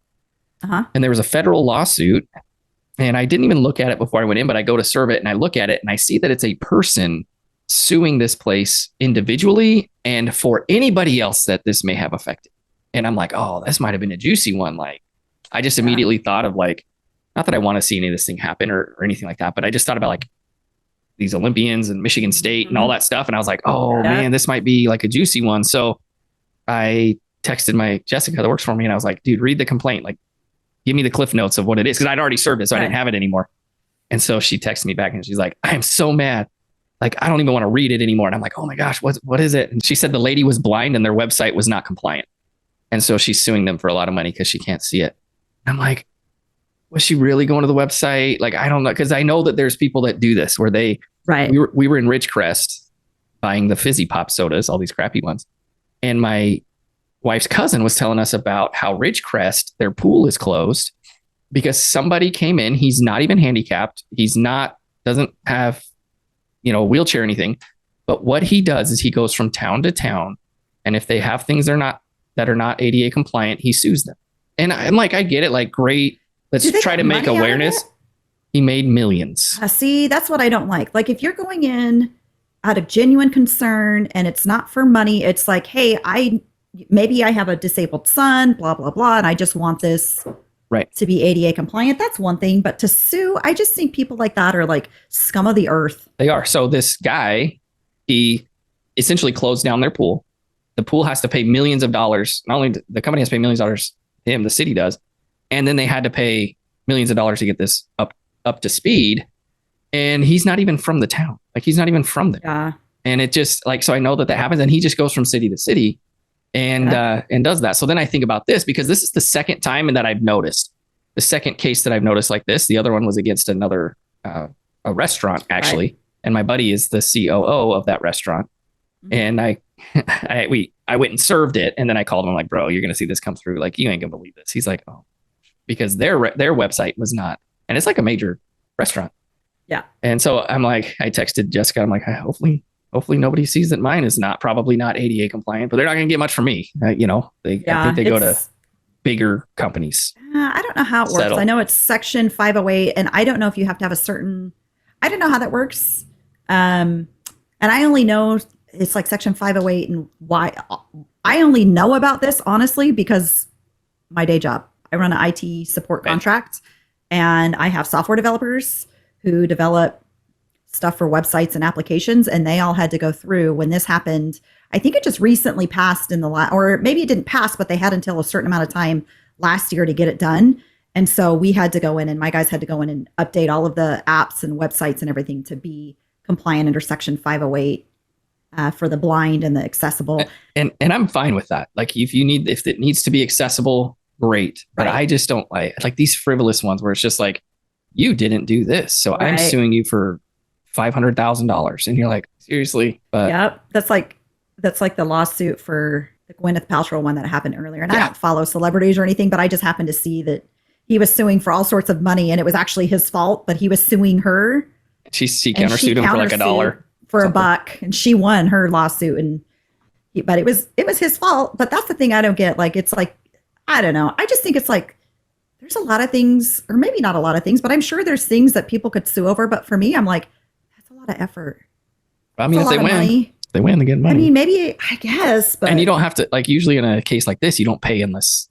A: Uh-huh. And there was a federal lawsuit and I didn't even look at it before I went in, but I go to serve it and I look at it and I see that it's a person suing this place individually and for anybody else that this may have affected. And I'm like, oh, this might have been a juicy one. Like, I just immediately thought of like, not that I want to see any of this thing happen or anything like that, but I just thought about like these Olympians and Michigan State and all that stuff. And I was like, oh man, this might be like a juicy one. So I texted my Jessica that works for me and I was like, dude, read the complaint. Like, give me the cliff notes of what it is. Cause I'd already served it. So I didn't have it anymore. And so she texted me back and she's like, I am so mad. Like, I don't even want to read it anymore. And I'm like, oh my gosh, what is it? And she said the lady was blind and their website was not compliant. And so she's suing them for a lot of money because she can't see it. I'm like, was she really going to the website? Like, I don't know. Cause I know that there's people that do this where we were in Ridgecrest buying the fizzy pop sodas, all these crappy ones. And my wife's cousin was telling us about how Ridgecrest, their pool is closed because somebody came in. He's not even handicapped. Doesn't have, a wheelchair or anything. But what he does is he goes from town to town. And if they have things that are not ADA compliant, he sues them. And I'm like, I get it. Like, great. Let's try to make awareness. He made millions.
B: See, that's what I don't like. Like, if you're going in out of genuine concern and it's not for money, it's like, hey, maybe I have a disabled son, blah, blah, blah. And I just want this to be ADA compliant. That's one thing. But to sue, I just think people like that are like scum of the earth.
A: They are. So this guy, he essentially closed down their pool. The pool has to pay millions of dollars. Not only the company has to pay millions of dollars to him, the city does. And then they had to pay millions of dollars to get this up to speed. And he's not even from the town. Like, he's not even from there.
B: Yeah.
A: And it just like, so I know that happens. And he just goes from city to city and does that. So then I think about this because this is the second time that I've noticed, the second case that I've noticed like this. The other one was against another, a restaurant actually. Right. And my buddy is the COO of that restaurant. Mm-hmm. And I went and served it. And then I called him. I'm like, bro, you're going to see this come through. Like, you ain't gonna believe this. He's like, oh, because their website was not, and it's like a major restaurant.
B: Yeah.
A: And so I'm like, I texted Jessica. I'm like, hopefully nobody sees that mine is probably not ADA compliant, but they're not going to get much from me. I think they go to bigger companies.
B: I don't know how it works. I know it's section 508 and I don't know if you have to have I don't know how that works. And I only know it's like section 508 and why I only know about this honestly, because my day job, I run an IT support contract and I have software developers who develop stuff for websites and applications. And they all had to go through when this happened. I think it just recently passed or maybe it didn't pass, but they had until a certain amount of time last year to get it done. And so we had to go in and my guys had to go in and update all of the apps and websites and everything to be compliant under section 508 for the blind and the accessible.
A: And I'm fine with that. Like if it needs to be accessible, great. But I just don't like these frivolous ones where it's just like, you didn't do this. So I'm suing you for $500,000. And you're like, seriously? But
B: yep. That's like the lawsuit for the Gwyneth Paltrow one that happened earlier. And I don't follow celebrities or anything, but I just happened to see that he was suing for all sorts of money and it was actually his fault, but he was suing her.
A: She countersued him for like $1.
B: For $1. And she won her lawsuit but it was his fault. But that's the thing I don't get. Like, it's like, I don't know. I just think it's like, there's a lot of things, or maybe not a lot of things, but I'm sure there's things that people could sue over. But for me, I'm like, that's a lot of effort.
A: I mean, if they win, they get money.
B: I mean, maybe, I guess. But
A: and you don't have to, like, usually in a case like this, you don't pay unless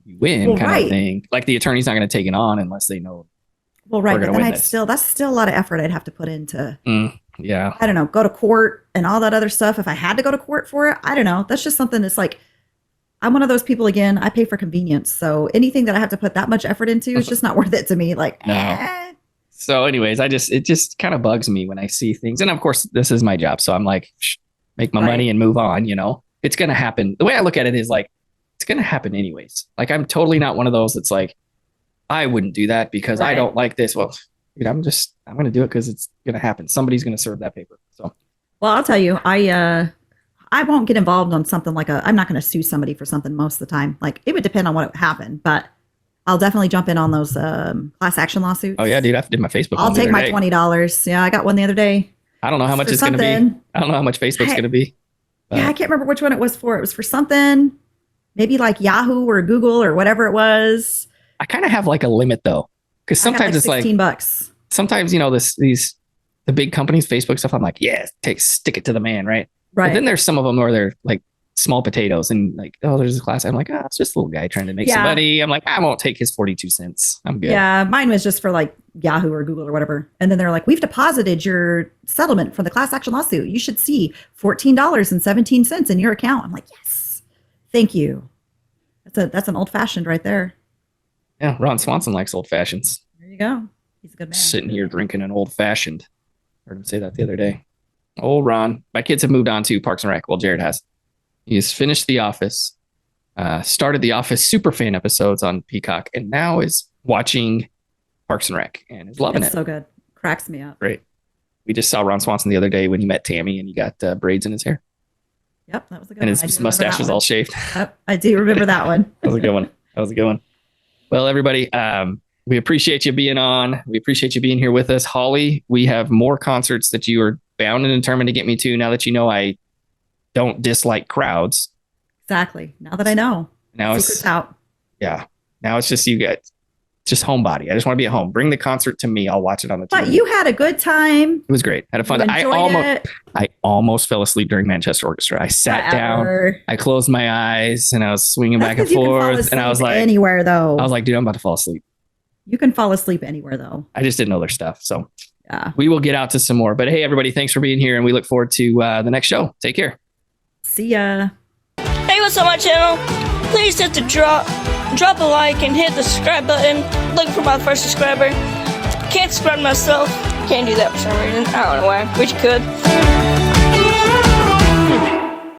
A: you win kind of thing. Like the attorney's not going to take it on unless they know.
B: Well, right. But then that's still a lot of effort I'd have to put into.
A: Yeah.
B: I don't know, go to court and all that other stuff. If I had to go to court for it, I don't know. That's just something that's like, I'm one of those people, again, I pay for convenience. So anything that I have to put that much effort into is just not worth it to me. Like, no.
A: So anyways, it just kind of bugs me when I see things. And of course, this is my job. So I'm like, make my money and move on. It's going to happen. The way I look at it is like, it's going to happen anyways. Like, I'm totally not one of those that's like, I wouldn't do that because I don't like this. Well, I'm going to do it because it's going to happen. Somebody's going to serve that paper. So,
B: well, I'll tell you, I won't get involved on something like I'm not going to sue somebody for something most of the time. Like, it would depend on what happened, but I'll definitely jump in on those class action lawsuits.
A: Oh yeah, dude, I did my Facebook.
B: I'll take my $20. Yeah, I got one the other day.
A: I don't know how much it's going to be. I don't know how much Facebook's going to be.
B: Yeah, I can't remember which one it was for. It was for something, maybe like Yahoo or Google or whatever it was.
A: I kind of have like a limit though, because sometimes it's like
B: $16.
A: Sometimes the the big companies, Facebook stuff, I'm like, yeah, stick it to the man, right?
B: Right.
A: But then there's some of them where they're like small potatoes and like, oh, there's a class. I'm like, oh, it's just a little guy trying to make some money. I'm like, I won't take his 42 cents. I'm good.
B: Yeah, mine was just for like Yahoo or Google or whatever. And then they're like, we've deposited your settlement for the class action lawsuit. You should see $14.17 in your account. I'm like, yes, thank you. That's an old fashioned right there.
A: Yeah, Ron Swanson likes old fashions.
B: There you go. He's a good man.
A: Sitting here drinking an old fashioned. Heard him say that the other day. Old Ron. My kids have moved on to Parks and Rec. Well, Jared has. He's finished The Office, started The Office superfan episodes on Peacock, and now is watching Parks and Rec and is loving it.
B: So good. Cracks me up.
A: Great. We just saw Ron Swanson the other day when he met Tammy and he got braids in his hair.
B: Yep, that was a good
A: one.
B: And
A: his mustache was all shaved.
B: I do remember that one.
A: That was a good one. Well, everybody, we appreciate you being on. We appreciate you being here with us. Holly, we have more concerts that you are bound and determined to get me to now that you know I don't dislike crowds.
B: Exactly. Now that I know.
A: Now
B: Secret's out.
A: Yeah. Now it's just you guys. Just homebody. I just want to be at home. Bring the concert to me. I'll watch it on the TV.
B: But you had a good time.
A: It was great. Had a fun. I almost fell asleep during Manchester Orchestra. I sat down. I closed my eyes and I was swinging back and forth. And I was like,
B: anywhere though.
A: I was like, dude, I'm about to fall asleep.
B: You can fall asleep anywhere though.
A: I just didn't know their stuff. So
B: yeah,
A: we will get out to some more. But hey, everybody, thanks for being here, and we look forward to the next show. Take care.
B: See ya.
C: Hey, what's up, my channel? Please hit the drop a like and hit the subscribe button. Looking for my first subscriber. Can't subscribe myself. Can't do that for some reason. I don't know why. Wish you could.